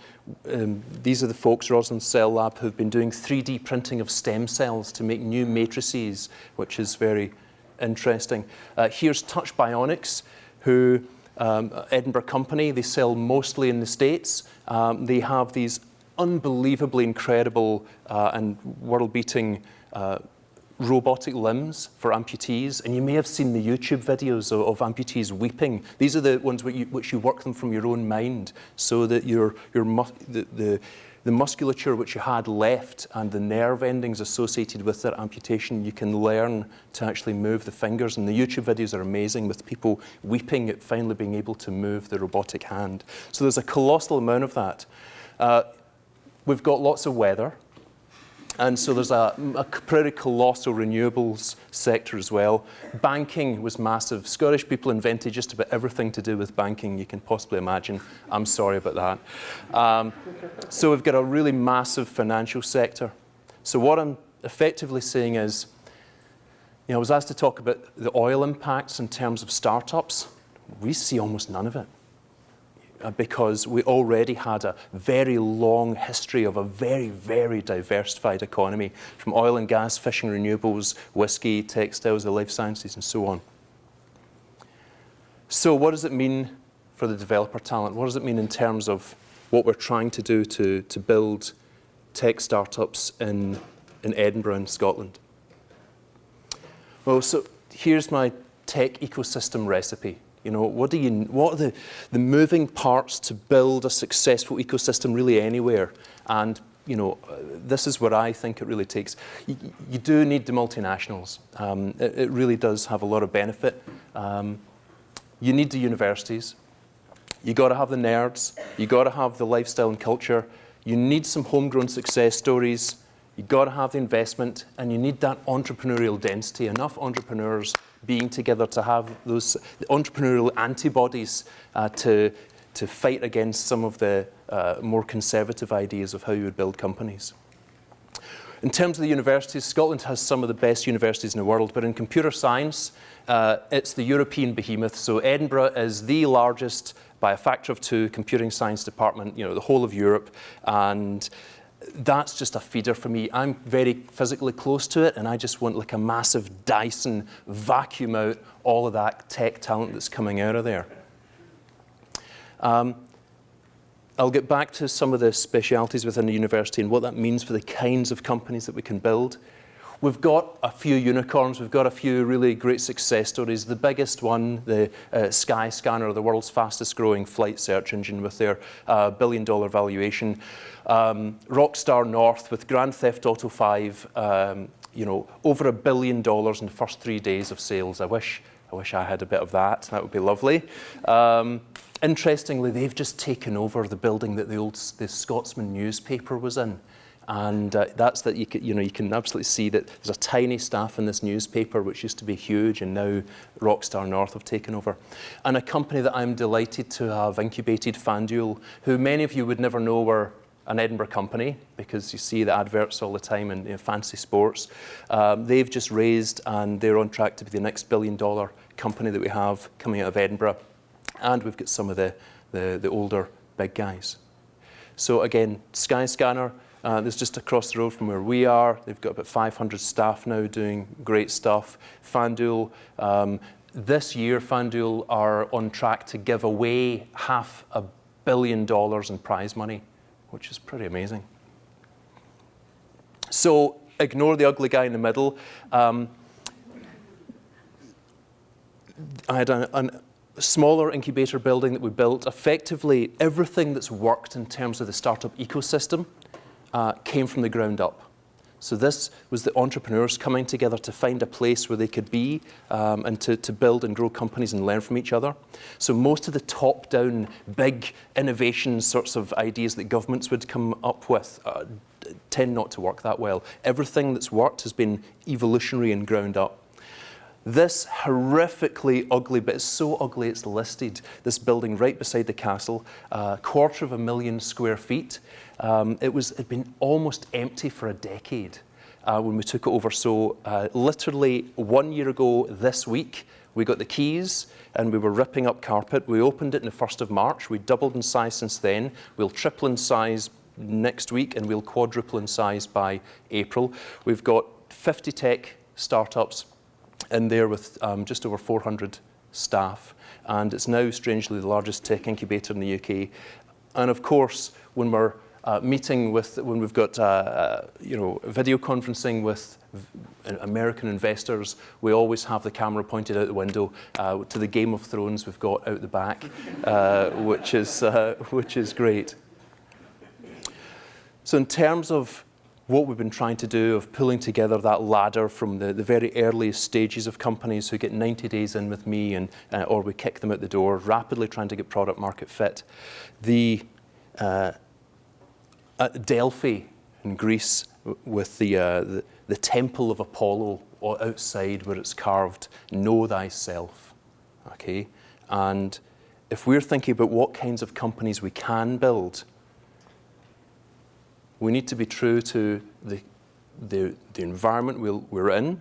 Speaker 6: these are the folks, Roslin Cell Lab, who've been doing 3D printing of stem cells to make new matrices, which is very interesting. Here's Touch Bionics, who, Edinburgh company, they sell mostly in the States. They have these unbelievably incredible and world-beating robotic limbs for amputees, and you may have seen the YouTube videos of amputees weeping. These are the ones which you work them from your own mind, so that the musculature which you had left and the nerve endings associated with that amputation, you can learn to actually move the fingers. And the YouTube videos are amazing, with people weeping at finally being able to move the robotic hand. So there's a colossal amount of that. We've got lots of weather. And so there's a pretty colossal renewables sector as well. Banking was massive. Scottish people invented just about everything to do with banking you can possibly imagine. I'm sorry about that. So we've got a really massive financial sector. So what I'm effectively saying is, I was asked to talk about the oil impacts in terms of startups. We see almost none of it, because we already had a very long history of a very, very diversified economy, from oil and gas, fishing, renewables, whiskey, textiles, the life sciences, and so on. So what does it mean for the developer talent? What does it mean in terms of what we're trying to do to build tech startups in Edinburgh and Scotland? Well, so here's my tech ecosystem recipe. What are the moving parts to build a successful ecosystem really anywhere? And, this is what I think it really takes. You do need the multinationals. It really does have a lot of benefit. You need the universities. You got to have the nerds. You got to have the lifestyle and culture. You need some homegrown success stories. You got to have the investment, and you need that entrepreneurial density, enough entrepreneurs being together to have those entrepreneurial antibodies to fight against some of the more conservative ideas of how you would build companies. In terms of the universities, Scotland has some of the best universities in the world, but in computer science, it's the European behemoth. So Edinburgh is the largest, by a factor of 2, computing science department, the whole of Europe, and that's just a feeder for me. I'm very physically close to it, and I just want like a massive Dyson vacuum out all of that tech talent that's coming out of there. I'll get back to some of the specialities within the university and what that means for the kinds of companies that we can build. We've got a few unicorns, we've got a few really great success stories. The biggest one, the Skyscanner, the world's fastest growing flight search engine with their $1 billion valuation. Rockstar North with Grand Theft Auto 5, you know, over $1 billion in the first 3 days of sales. I wish I had a bit of that. That would be lovely. Interestingly, they've just taken over the building that the Scotsman newspaper was in. And that's that you can absolutely see that there's a tiny staff in this newspaper which used to be huge, and now Rockstar North have taken over. And a company that I'm delighted to have incubated, FanDuel, who many of you would never know were an Edinburgh company because you see the adverts all the time in fancy sports. They've just raised, and they're on track to be the next $1 billion company that we have coming out of Edinburgh. And we've got some of the older big guys. So again, Skyscanner. There's just across the road from where we are. They've got about 500 staff now doing great stuff. FanDuel, this year FanDuel are on track to give away $500 million in prize money, which is pretty amazing. So ignore the ugly guy in the middle. I had a smaller incubator building that we built. Effectively, everything that's worked in terms of the startup ecosystem came from the ground up. So this was the entrepreneurs coming together to find a place where they could be and to build and grow companies and learn from each other. So most of the top-down, big innovation sorts of ideas that governments would come up with tend not to work that well. Everything that's worked has been evolutionary and ground up. This horrifically ugly, but it's so ugly it's listed, this building right beside the castle, 250,000 square feet. It'd been almost empty for a decade when we took it over. So literally 1 year ago this week, we got the keys and we were ripping up carpet. We opened it on the 1st of March. We doubled in size since then. We'll triple in size next week and we'll quadruple in size by April. We've got 50 tech startups in there with just over 400 staff. And it's now, strangely, the largest tech incubator in the UK. And of course, when we're when we've got video conferencing with American investors, we always have the camera pointed out the window to the Game of Thrones we've got out the back, which is great. So in terms of what we've been trying to do of pulling together that ladder from the very earliest stages of companies who get 90 days in with me or we kick them out the door, rapidly trying to get product market fit. At Delphi in Greece with the temple of Apollo outside where it's carved, know thyself, okay? And if we're thinking about what kinds of companies we can build, we need to be true to the environment we're in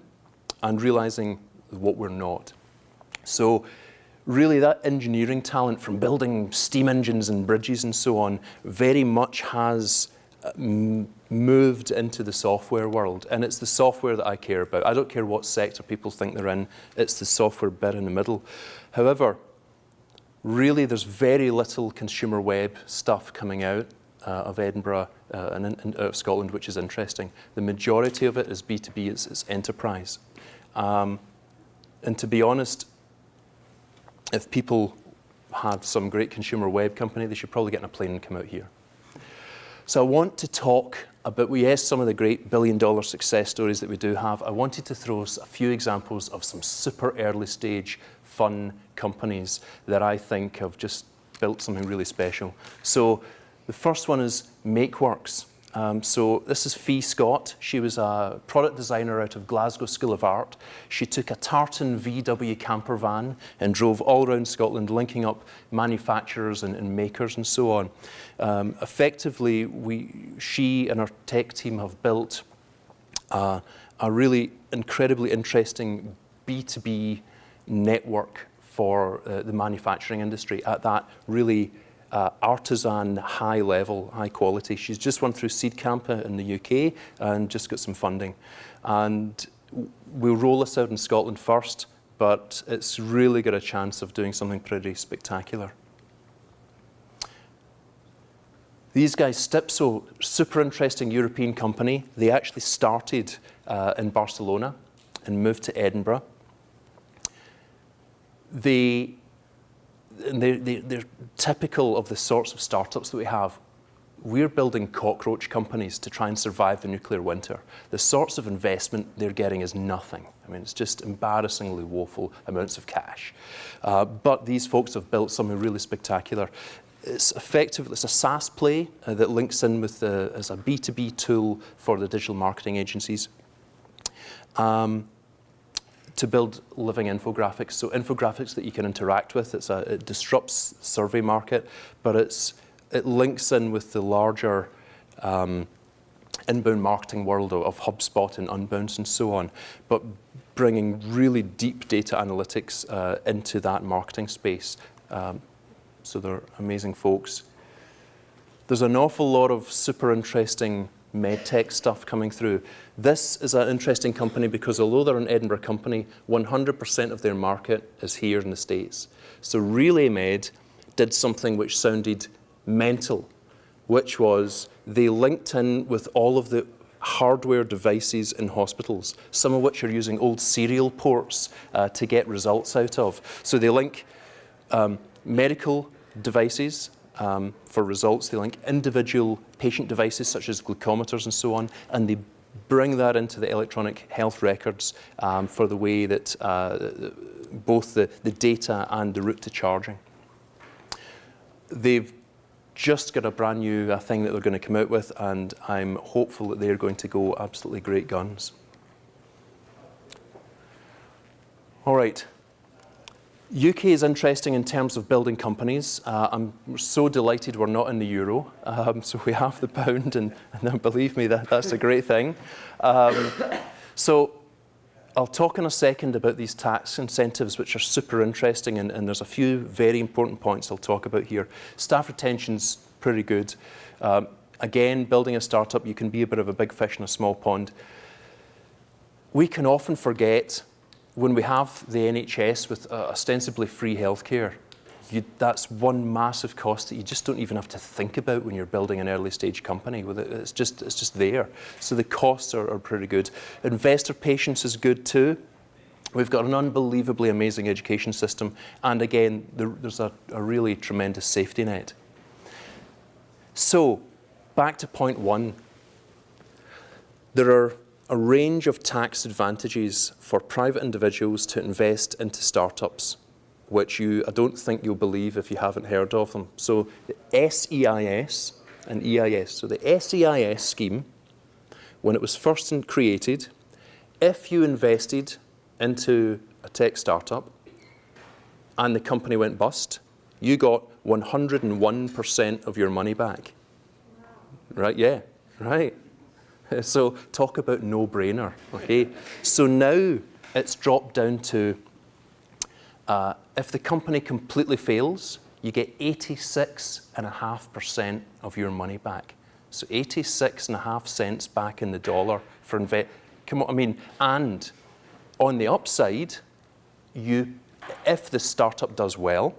Speaker 6: and realizing what we're not. So really that engineering talent from building steam engines and bridges and so on very much has moved into the software world. And it's the software that I care about. I don't care what sector people think they're in. It's the software bit in the middle. However, really there's very little consumer web stuff coming out of Edinburgh and out of Scotland, which is interesting. The majority of it is B2B, it's enterprise. And to be honest, if people had some great consumer web company, they should probably get on a plane and come out here. So I want to talk about, yes, some of the great billion-dollar success stories that we do have. I wanted to throw a few examples of some super early stage fun companies that I think have just built something really special. So the first one is MakeWorks. So this is Fee Scott. She was a product designer out of Glasgow School of Art. She took a tartan VW camper van and drove all around Scotland, linking up manufacturers and makers and so on. Effectively, she and her tech team have built a really incredibly interesting B2B network for the manufacturing industry at that really artisan, high level, high quality. She's just won through Seed Camp in the UK and just got some funding. And we'll roll this out in Scotland first, but it's really got a chance of doing something pretty spectacular. These guys, Stipso, super interesting European company. They actually started in Barcelona and moved to Edinburgh. They're typical of the sorts of startups that we have. We're building cockroach companies to try and survive the nuclear winter. The sorts of investment they're getting is nothing. I mean, it's just embarrassingly woeful amounts of cash. But these folks have built something really spectacular. It's effectively, it's a SaaS play that links in with as a B2B tool for the digital marketing agencies to build living infographics. So infographics that you can interact with. It disrupts the survey market, but it links in with the larger inbound marketing world of HubSpot and Unbounce and so on, but bringing really deep data analytics into that marketing space. So they're amazing folks. There's an awful lot of super interesting medtech stuff coming through. This is an interesting company because although they're an Edinburgh company, 100% of their market is here in the States. So Relay Med did something which sounded mental, which was they linked in with all of the hardware devices in hospitals, some of which are using old serial ports to get results out of. So they link medical devices for results. They link individual patient devices such as glucometers and so on, and they bring that into the electronic health records for the way that both the data and the route to charging. They've just got a brand new thing that they're going to come out with, and I'm hopeful that they're going to go absolutely great guns. All right. UK is interesting in terms of building companies. I'm so delighted we're not in the euro, so we have the pound, and believe me, that's a great thing. So I'll talk in a second about these tax incentives, which are super interesting, and there's a few very important points I'll talk about here. Staff retention's pretty good. Again, building a startup, you can be a bit of a big fish in a small pond. We can often forget when we have the NHS with ostensibly free healthcare, that's one massive cost that you just don't even have to think about when you're building an early stage company. It's just there. So the costs are pretty good. Investor patience is good too. We've got an unbelievably amazing education system, and again, there's a really tremendous safety net. So back to point one. There are a range of tax advantages for private individuals to invest into startups, which I don't think you'll believe if you haven't heard of them. So the SEIS and EIS. So the SEIS scheme, when it was first created, if you invested into a tech startup and the company went bust, you got 101% of your money back. Right? Yeah, right. So talk about no-brainer, okay? So now it's dropped down to, if the company completely fails, you get 86.5% of your money back. So 86.5 cents back in the dollar for come on, I mean, and on the upside, if the startup does well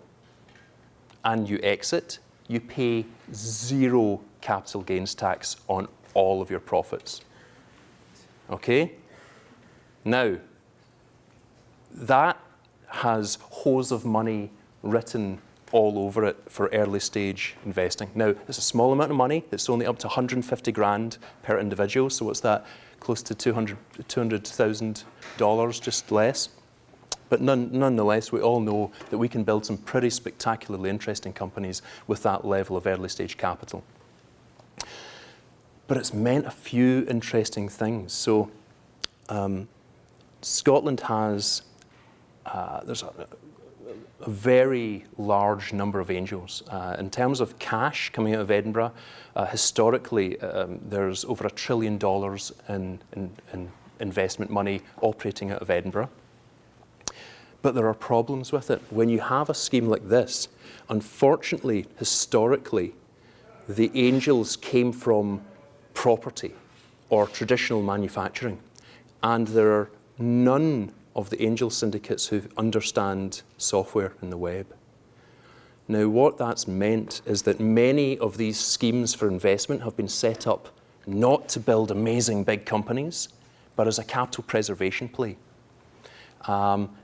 Speaker 6: and you exit, you pay 0 capital gains tax on all of your profits. Okay? Now, that has hose of money written all over it for early stage investing. Now, it's a small amount of money. It's only up to 150 grand per individual. So what's that? Close to $200,000, just less. But nonetheless, we all know that we can build some pretty spectacularly interesting companies with that level of early stage capital. But it's meant a few interesting things. So Scotland has, there's a very large number of angels. In terms of cash coming out of Edinburgh, historically, there's over $1 trillion in investment money operating out of Edinburgh. But there are problems with it. When you have a scheme like this, unfortunately, historically, the angels came from property or traditional manufacturing. And there are none of the angel syndicates who understand software and the web. Now, what that's meant is that many of these schemes for investment have been set up not to build amazing big companies, but as a capital preservation play.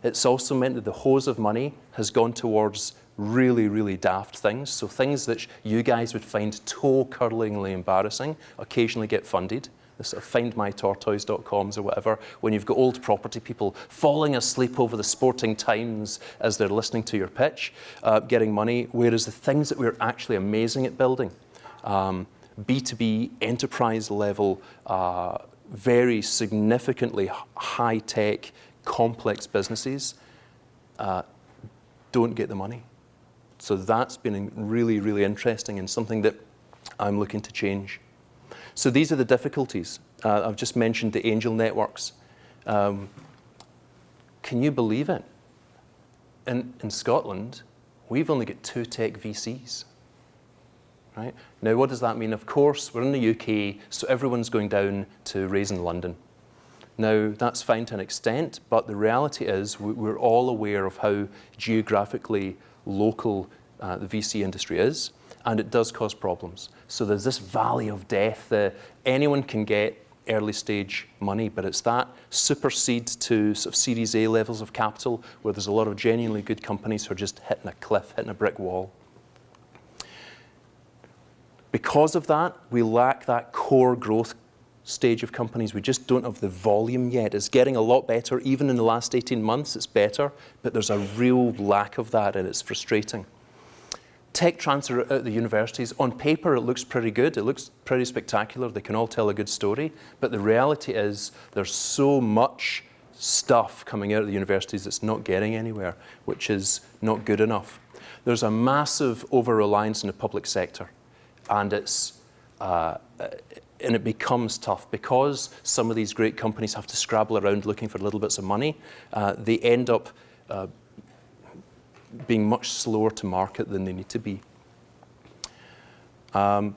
Speaker 6: It's also meant that the hose of money has gone towards really, really daft things. So things that you guys would find toe-curlingly embarrassing occasionally get funded. The sort of findmytortoise.coms or whatever, when you've got old property people falling asleep over the Sporting Times as they're listening to your pitch, getting money, whereas the things that we're actually amazing at building, B2B, enterprise level, very significantly high-tech, complex businesses, don't get the money. So that's been really, really interesting and something that I'm looking to change. So these are the difficulties. I've just mentioned the angel networks. Can you believe it? In Scotland, we've only got 2 tech VCs. Right? Now, what does that mean? Of course, we're in the UK, so everyone's going down to raise in London. Now, that's fine to an extent, but the reality is we're all aware of how geographically local the VC industry is, and it does cause problems. So there's this valley of death that anyone can get early stage money, but it's that supersede to sort of Series A levels of capital where there's a lot of genuinely good companies who are just hitting a cliff, hitting a brick wall. Because of that, we lack that core growth stage of companies. We just don't have the volume yet. It's getting a lot better. Even in the last 18 months, it's better, but there's a real lack of that, and it's frustrating. Tech transfer at the universities, on paper, it looks pretty good. It looks pretty spectacular. They can all tell a good story, but the reality is there's so much stuff coming out of the universities that's not getting anywhere, which is not good enough. There's a massive over-reliance in the public sector, and it becomes tough because some of these great companies have to scrabble around looking for little bits of money. They end up being much slower to market than they need to be. And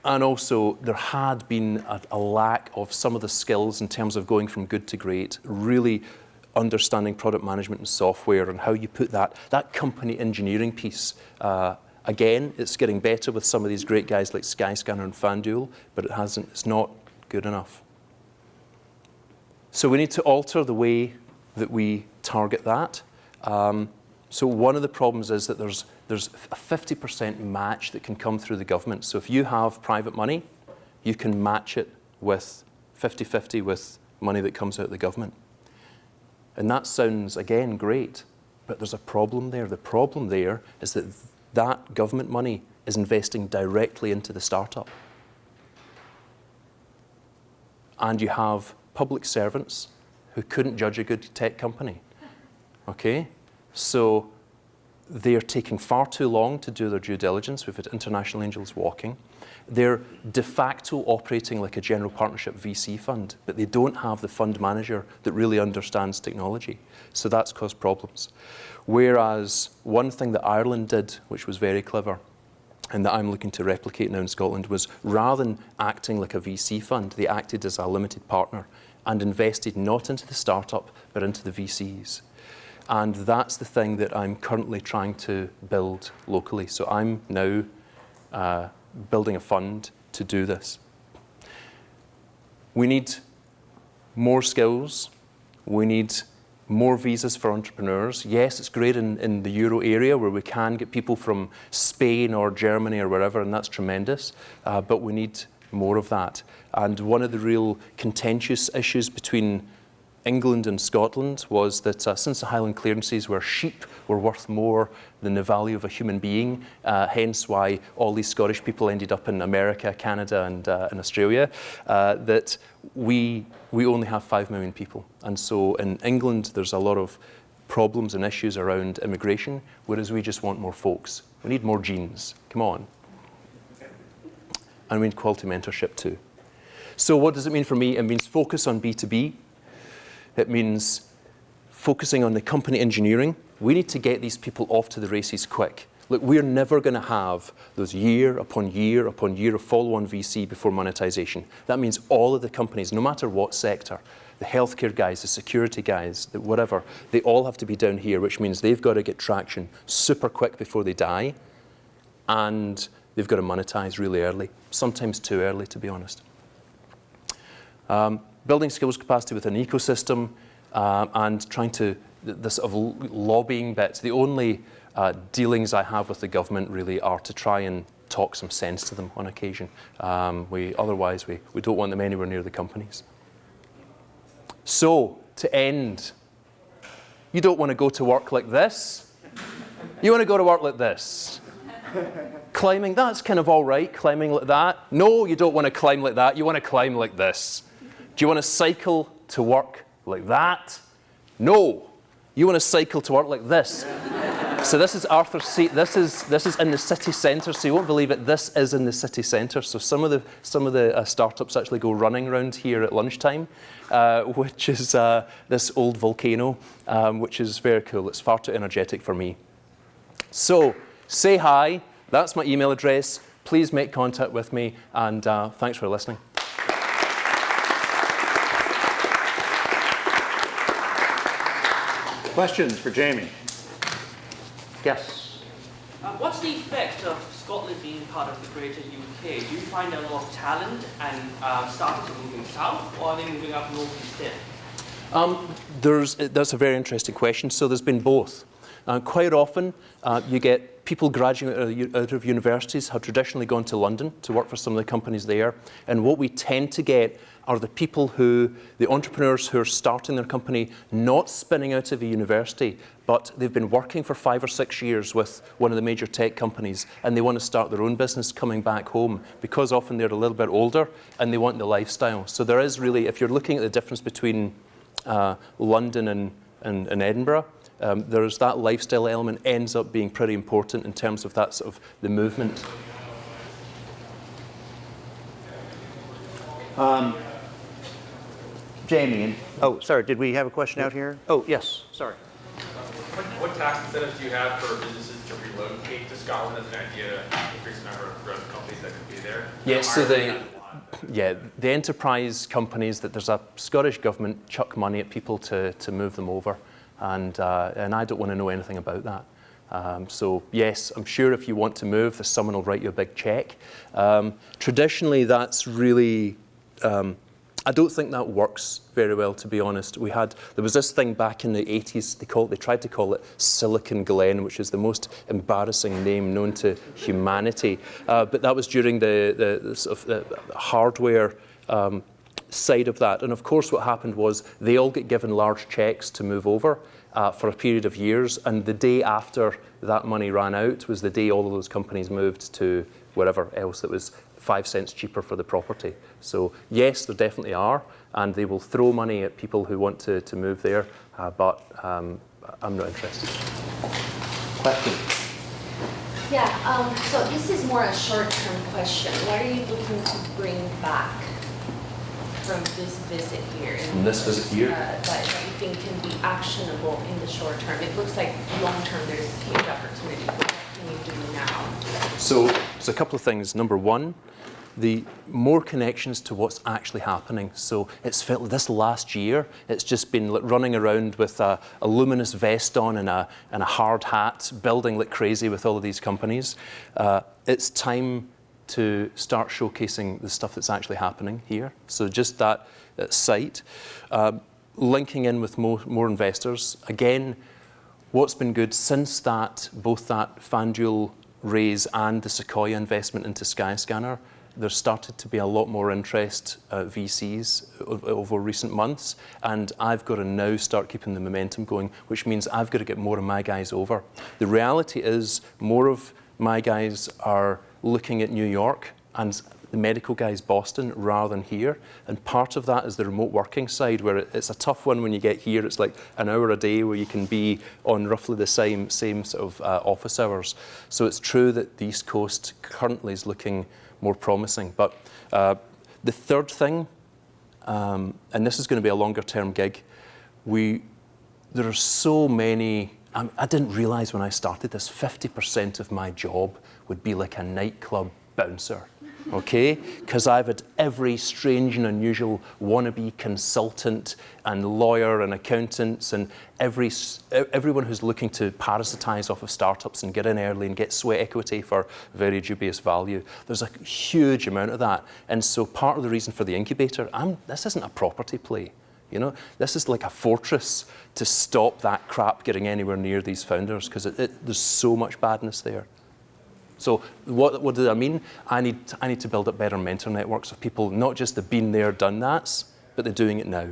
Speaker 6: also, there had been a lack of some of the skills in terms of going from good to great, really understanding product management and software and how you put that company engineering piece. Again, it's getting better with some of these great guys like Skyscanner and FanDuel, but it's not good enough. So we need to alter the way that we target that. So one of the problems is that there's a 50% match that can come through the government. So if you have private money, you can match it with 50-50 with money that comes out of the government. And that sounds, again, great, but there's a problem there. The problem there is that government money is investing directly into the startup. And you have public servants who couldn't judge a good tech company. Okay? So they're taking far too long to do their due diligence. We've had international angels walking. They're de facto operating like a general partnership VC fund, but they don't have the fund manager that really understands technology. So that's caused problems. Whereas one thing that Ireland did, which was very clever, and that I'm looking to replicate now in Scotland, was rather than acting like a VC fund, they acted as a limited partner and invested not into the startup, but into the VCs. And that's the thing that I'm currently trying to build locally. So I'm now building a fund to do this. We need more skills. We need more visas for entrepreneurs. Yes, it's great in the Euro area where we can get people from Spain or Germany or wherever, and that's tremendous, but we need more of that. And one of the real contentious issues between England and Scotland was that since the Highland clearances where sheep were worth more than the value of a human being, hence why all these Scottish people ended up in America, Canada, and Australia, that we only have 5 million people. And so in England, there's a lot of problems and issues around immigration, whereas we just want more folks. We need more genes. Come on. And we need quality mentorship too. So what does it mean for me? It means focus on B2B. It means focusing on the company engineering. We need to get these people off to the races quick. Look, we're never going to have those year upon year upon year of follow-on VC before monetization. That means all of the companies, no matter what sector, the healthcare guys, the security guys, the whatever, they all have to be down here, which means they've got to get traction super quick before they die, and they've got to monetize really early, sometimes too early, to be honest. Building skills capacity with an ecosystem and trying to, the sort of lobbying bits, the only dealings I have with the government really are to try and talk some sense to them on occasion. Otherwise, we don't want them anywhere near the companies. So, to end, you don't want to go to work like this. You want to go to work like this. Climbing, that's kind of all right, climbing like that. No, you don't want to climb like that. You want to climb like this. Do you want to cycle to work like that? No, you want to cycle to work like this. So this is Arthur's Seat. This is in the city centre. So you won't believe it. This is in the city centre. So some of the startups actually go running around here at lunchtime, which is this old volcano, which is very cool. It's far too energetic for me. So say hi. That's my email address. Please make contact with me, and thanks for listening.
Speaker 1: Questions for Jamie? Yes.
Speaker 7: What's the effect of Scotland being part of the greater UK? Do you find a lot of talent and startups are moving south, or are they moving up north instead?
Speaker 6: That's a very interesting question. So there's been both. Quite often, you get people graduating out of universities have traditionally gone to London to work for some of the companies there. And what we tend to get are the entrepreneurs who are starting their company, not spinning out of a university, but they've been working for 5 or 6 years with one of the major tech companies, and they want to start their own business coming back home, because often they're a little bit older and they want the lifestyle. So there is really, if you're looking at the difference between London and Edinburgh, there's that lifestyle element ends up being pretty important in terms of that sort of the movement.
Speaker 1: Jamie, oh, sorry, did we have a question out here? Oh, yes, sorry.
Speaker 8: What tax incentives do you have for businesses to relocate to Scotland as an idea to increase the number of growth companies that could be there?
Speaker 6: Yes, so the enterprise companies, that there's a Scottish government chuck money at people to move them over, and I don't want to know anything about that. So yes, I'm sure if you want to move, someone will write you a big check. Traditionally, that's really, I don't think that works very well, to be honest. There was this thing back in the 80s, they tried to call it Silicon Glen, which is the most embarrassing name known to humanity. But that was during the sort of the hardware side of that. And of course, what happened was they all get given large checks to move over for a period of years. And the day after that money ran out was the day all of those companies moved to wherever else that was 5 cents cheaper for the property. So yes, there definitely are, and they will throw money at people who want to move there, but I'm not interested.
Speaker 1: Question?
Speaker 9: Yeah, so this is more a short-term question. What are you looking to bring back from this visit here?
Speaker 6: From this visit here?
Speaker 9: That you think can be actionable in the short term? It looks like long-term there's huge opportunity. What can you do now?
Speaker 6: So there's a couple of things. Number one, the more connections to what's actually happening. So it's felt this last year, it's just been running around with a luminous vest on and a hard hat, building like crazy with all of these companies. It's time to start showcasing the stuff that's actually happening here. So just that site, linking in with more investors. Again, what's been good since both that FanDuel raise and the Sequoia investment into Skyscanner, there's started to be a lot more interest VCs over recent months, and I've got to now start keeping the momentum going, which means I've got to get more of my guys over. The reality is more of my guys are looking at New York and the medical guys Boston rather than here, and part of that is the remote working side, where it's a tough one when you get here. It's like an hour a day where you can be on roughly the same sort of office hours. So it's true that the East Coast currently is looking more promising. But the third thing, and this is going to be a longer term gig, there are so many, I didn't realize when I started this, 50% of my job would be like a nightclub bouncer. okay? Because I've had every strange and unusual wannabe consultant and lawyer and accountants and everyone who's looking to parasitize off of startups and get in early and get sweat equity for very dubious value. There's a huge amount of that. And so part of the reason for the incubator, this isn't a property play. You know, this is like a fortress to stop that crap getting anywhere near these founders, because there's so much badness there. So what does that mean? I need to build up better mentor networks of people, not just the been there, done that's, but they're doing it now.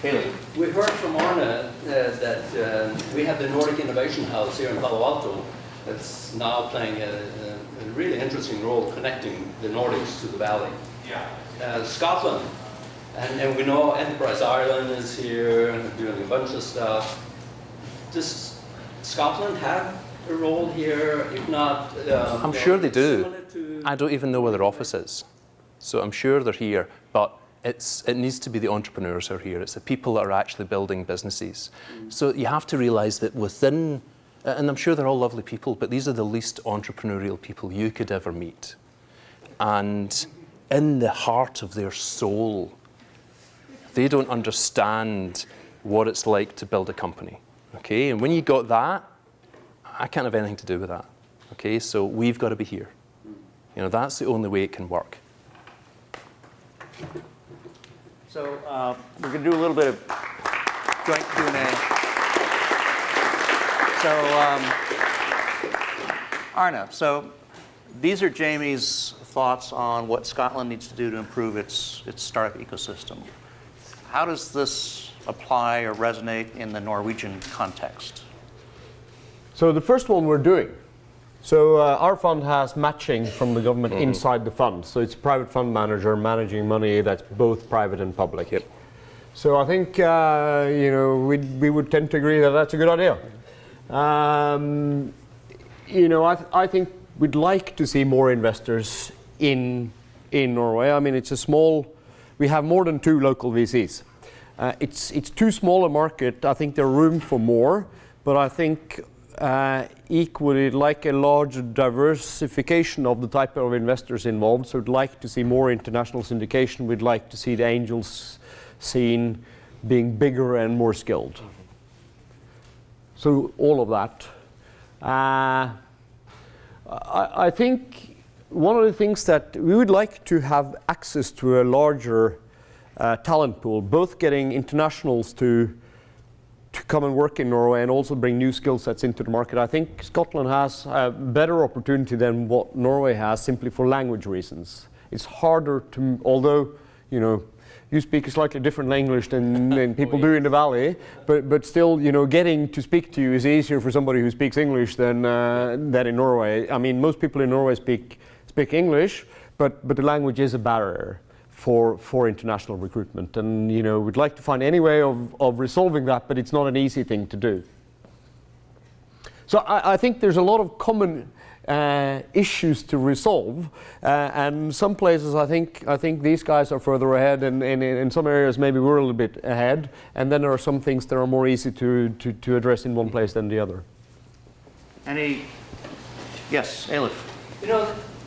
Speaker 1: Haley.
Speaker 3: We heard from Arne that we have the Nordic Innovation House here in Palo Alto that's now playing a really interesting role connecting the Nordics to the Valley.
Speaker 8: Yeah.
Speaker 3: Scotland. And we know Enterprise Ireland is here and doing a bunch of stuff. Does Scotland have a role here? If not,
Speaker 6: I'm sure they do. I don't even know where their office is. So I'm sure they're here, but it needs to be the entrepreneurs who are here. It's the people that are actually building businesses. So you have to realize that within, and I'm sure they're all lovely people, but these are the least entrepreneurial people you could ever meet. And in the heart of their soul, they don't understand what it's like to build a company, okay? And when you got that, I can't have anything to do with that, okay? So we've got to be here. You know, that's the only way it can work.
Speaker 1: So we're going to do a little bit of joint Q&A. So Arne, so these are Jamie's thoughts on what Scotland needs to do to improve its startup ecosystem. How does this apply or resonate in the Norwegian context?
Speaker 2: So the first one we're doing. So our fund has matching from the government inside the fund. So it's a private fund manager managing money that's both private and public. Yep. So I think we would tend to agree that that's a good idea. I think we'd like to see more investors in Norway. I mean, it's a small. We have more than 2 local VCs. It's too small a market. I think there's room for more, but I think equally like a large diversification of the type of investors involved. So we'd like to see more international syndication. We'd like to see the angels scene being bigger and more skilled. So all of that. I think one of the things that we would like to have access to a larger talent pool, both getting internationals to come and work in Norway and also bring new skill sets into the market. I think Scotland has a better opportunity than what Norway has, simply for language reasons. It's harder to, although you speak a slightly different English than people do in the Valley, but still, getting to speak to you is easier for somebody who speaks English than in Norway. I mean, most people in Norway speak English, but the language is a barrier for international recruitment. And we'd like to find any way of resolving that, but it's not an easy thing to do. So I think there's a lot of common issues to resolve, and some places I think these guys are further ahead, and in some areas maybe we're a little bit ahead, and then there are some things that are more easy to address in one place than the other.
Speaker 1: Yes, Eilif.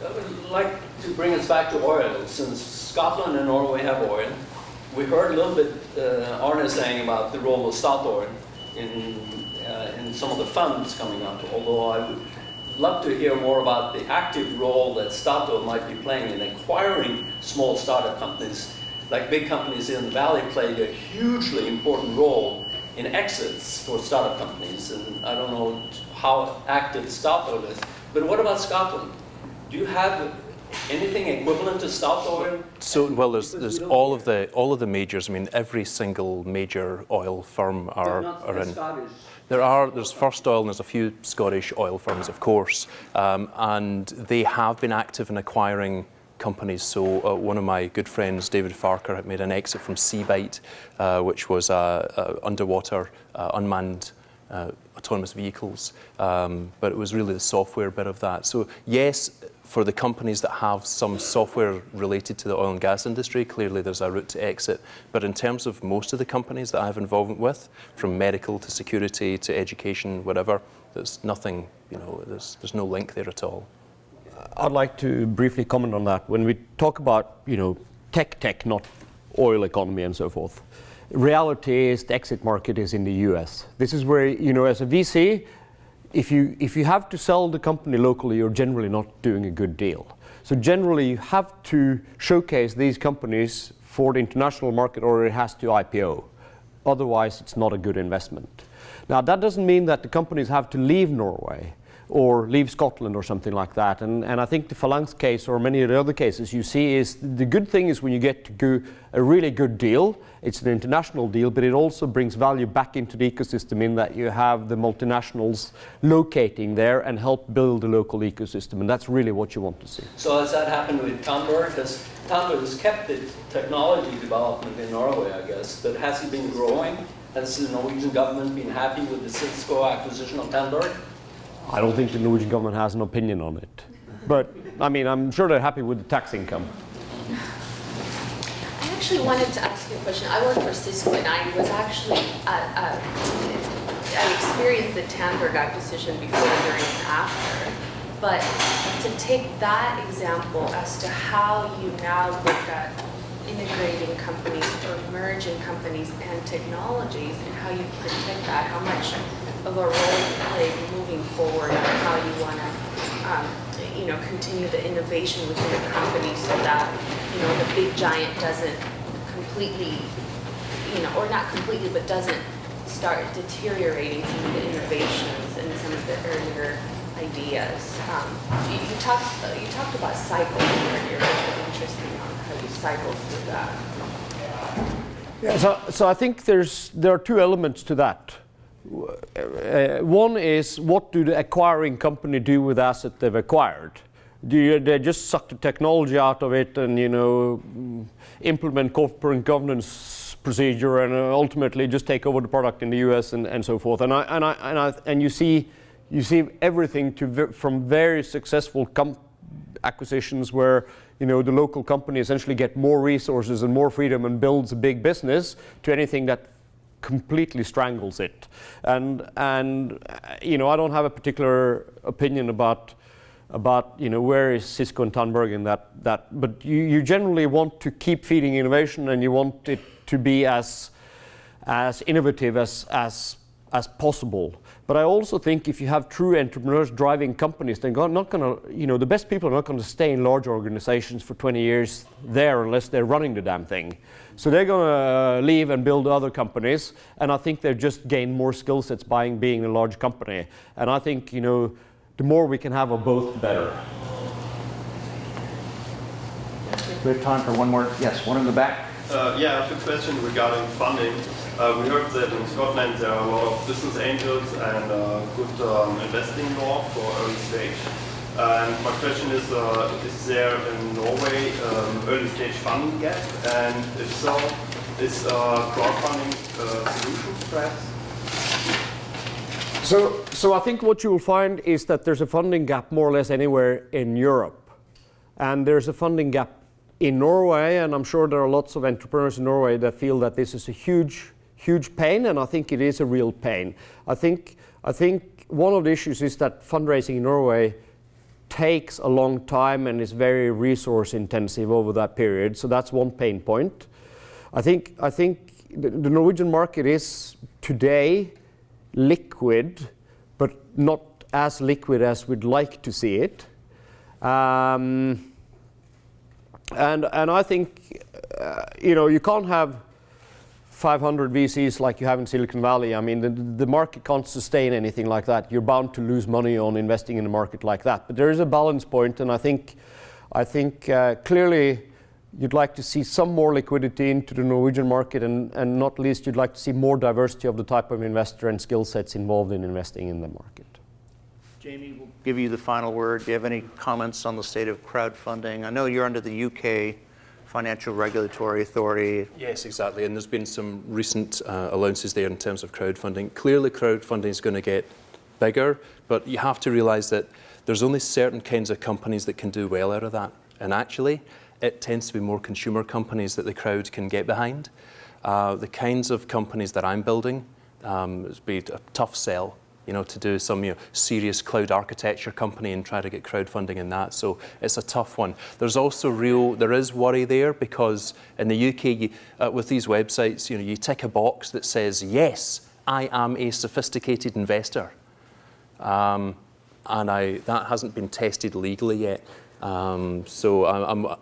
Speaker 3: I would like to bring us back to oil. Since Scotland and Norway have oil, we heard a little bit Arne saying about the role of Statoil in some of the funds coming up, although I would love to hear more about the active role that Statoil might be playing in acquiring small startup companies. Like big companies in the Valley played a hugely important role in exits for startup companies, and I don't know how active Statoil is. But what about Scotland? Do you have anything equivalent to Statoil?
Speaker 6: So, well, there's all of the majors. I mean, every single major oil firm are in.
Speaker 3: Scottish.
Speaker 6: There's First Oil and there's a few Scottish oil firms, of course, and they have been active in acquiring companies. So one of my good friends, David Farker, had made an exit from Seabite, which was underwater unmanned autonomous vehicles, but it was really the software bit of that. So yes, for the companies that have some software related to the oil and gas industry, clearly there's a route to exit. But in terms of most of the companies that I have involvement with, from medical to security to education, whatever, there's nothing, there's no link there at all.
Speaker 2: I'd like to briefly comment on that. When we talk about, tech, not oil economy and so forth, reality is the exit market is in the US. This is where, as a VC, if you have to sell the company locally, you're generally not doing a good deal. So generally, you have to showcase these companies for the international market, or it has to IPO. Otherwise, it's not a good investment. Now, that doesn't mean that the companies have to leave Norway or leave Scotland or something like that. And I think the Phalanx case or many of the other cases you see is the good thing is when you get to do a really good deal, it's an international deal, but it also brings value back into the ecosystem in that you have the multinationals locating there and help build the local ecosystem. And that's really what you want to see.
Speaker 3: So has that happened with Tandberg? Because Tandberg has kept the technology development in Norway, I guess, but has it been growing? Has the Norwegian government been happy with the Cisco acquisition of Tandberg?
Speaker 2: I don't think the Norwegian government has an opinion on it. But, I'm sure they're happy with the tax income.
Speaker 9: I actually wanted to ask you a question. I worked for Cisco, and I was actually, I experienced the Tandberg acquisition before, during, and after. But to take that example as to how you now look at integrating companies or merging companies and technologies, and how you protect that, how much of a role you play moving forward, and how you want to, continue the innovation within the company so that, the big giant doesn't completely, or not completely, but doesn't start deteriorating some of the innovations and some of the earlier ideas. You talked about cycles earlier, which was interesting on how you cycle through that.
Speaker 2: Yeah, so I think there are two elements to that. One is, what do the acquiring company do with the asset they've acquired? Do they just suck the technology out of it and implement corporate governance procedure and ultimately just take over the product in the US and so forth? And you see everything from very successful acquisitions where the local company essentially get more resources and more freedom and builds a big business, to anything that completely strangles it. And I don't have a particular opinion about where is Cisco and Tandberg in that, but you generally want to keep feeding innovation, and you want it to be as innovative as possible. But I also think if you have true entrepreneurs driving companies, they're not going to, the best people are not going to stay in large organizations for 20 years there unless they're running the damn thing. So they're going to leave and build other companies, and I think they've just gained more skill sets by being a large company. And I think, the more we can have of both, the better.
Speaker 1: We have time for one more. Yes, one in the back.
Speaker 10: I have a question regarding funding. We heard that in Scotland there are a lot of business angels and good investing law for early stage. And my question is there in Norway early stage funding gap? And if so, is crowdfunding solution perhaps?
Speaker 2: So I think what you will find is that there's a funding gap more or less anywhere in Europe. And there's a funding gap in Norway, and I'm sure there are lots of entrepreneurs in Norway that feel that this is a huge pain, and I think it is a real pain. I think one of the issues is that fundraising in Norway takes a long time and is very resource intensive over that period. So that's one pain point. I think the Norwegian market is today liquid, but not as liquid as we'd like to see it. And I think you can't have 500 VCs like you have in Silicon Valley. I mean, the market can't sustain anything like that. You're bound to lose money on investing in a market like that. But there is a balance point, and I think clearly you'd like to see some more liquidity into the Norwegian market, and not least you'd like to see more diversity of the type of investor and skill sets involved in investing in the market.
Speaker 1: Jamie, we'll give you the final word. Do you have any comments on the state of crowdfunding? I know you're under the UK Financial Regulatory Authority.
Speaker 6: Yes, exactly. And there's been some recent allowances there in terms of crowdfunding. Clearly, crowdfunding is going to get bigger, but you have to realize that there's only certain kinds of companies that can do well out of that. And actually, it tends to be more consumer companies that the crowd can get behind. The kinds of companies that I'm building, it's been a tough sell. to do some serious cloud architecture company and try to get crowdfunding in that. So it's a tough one. There's also there is worry there, because in the UK, with these websites, you tick a box that says, yes, I am a sophisticated investor. And that hasn't been tested legally yet. So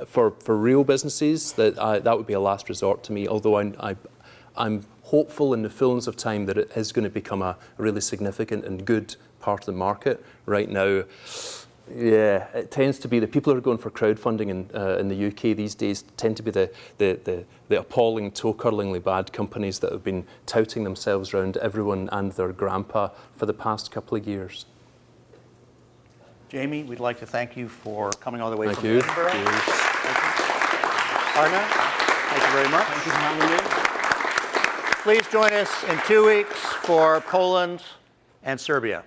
Speaker 6: for real businesses, that would be a last resort to me, although I'm hopeful in the fullness of time that it is going to become a really significant and good part of the market. Right now, yeah, it tends to be the people who are going for crowdfunding in the UK these days tend to be the appalling, toe-curlingly bad companies that have been touting themselves around everyone and their grandpa for the past couple of years.
Speaker 1: Jamie, we'd like to thank you for coming all the way
Speaker 6: Thank
Speaker 1: from
Speaker 6: you.
Speaker 1: Edinburgh.
Speaker 6: Cheers.
Speaker 1: Arne, thank you very much.
Speaker 2: Thank you for having me.
Speaker 1: Please join us in 2 weeks for Poland and Serbia.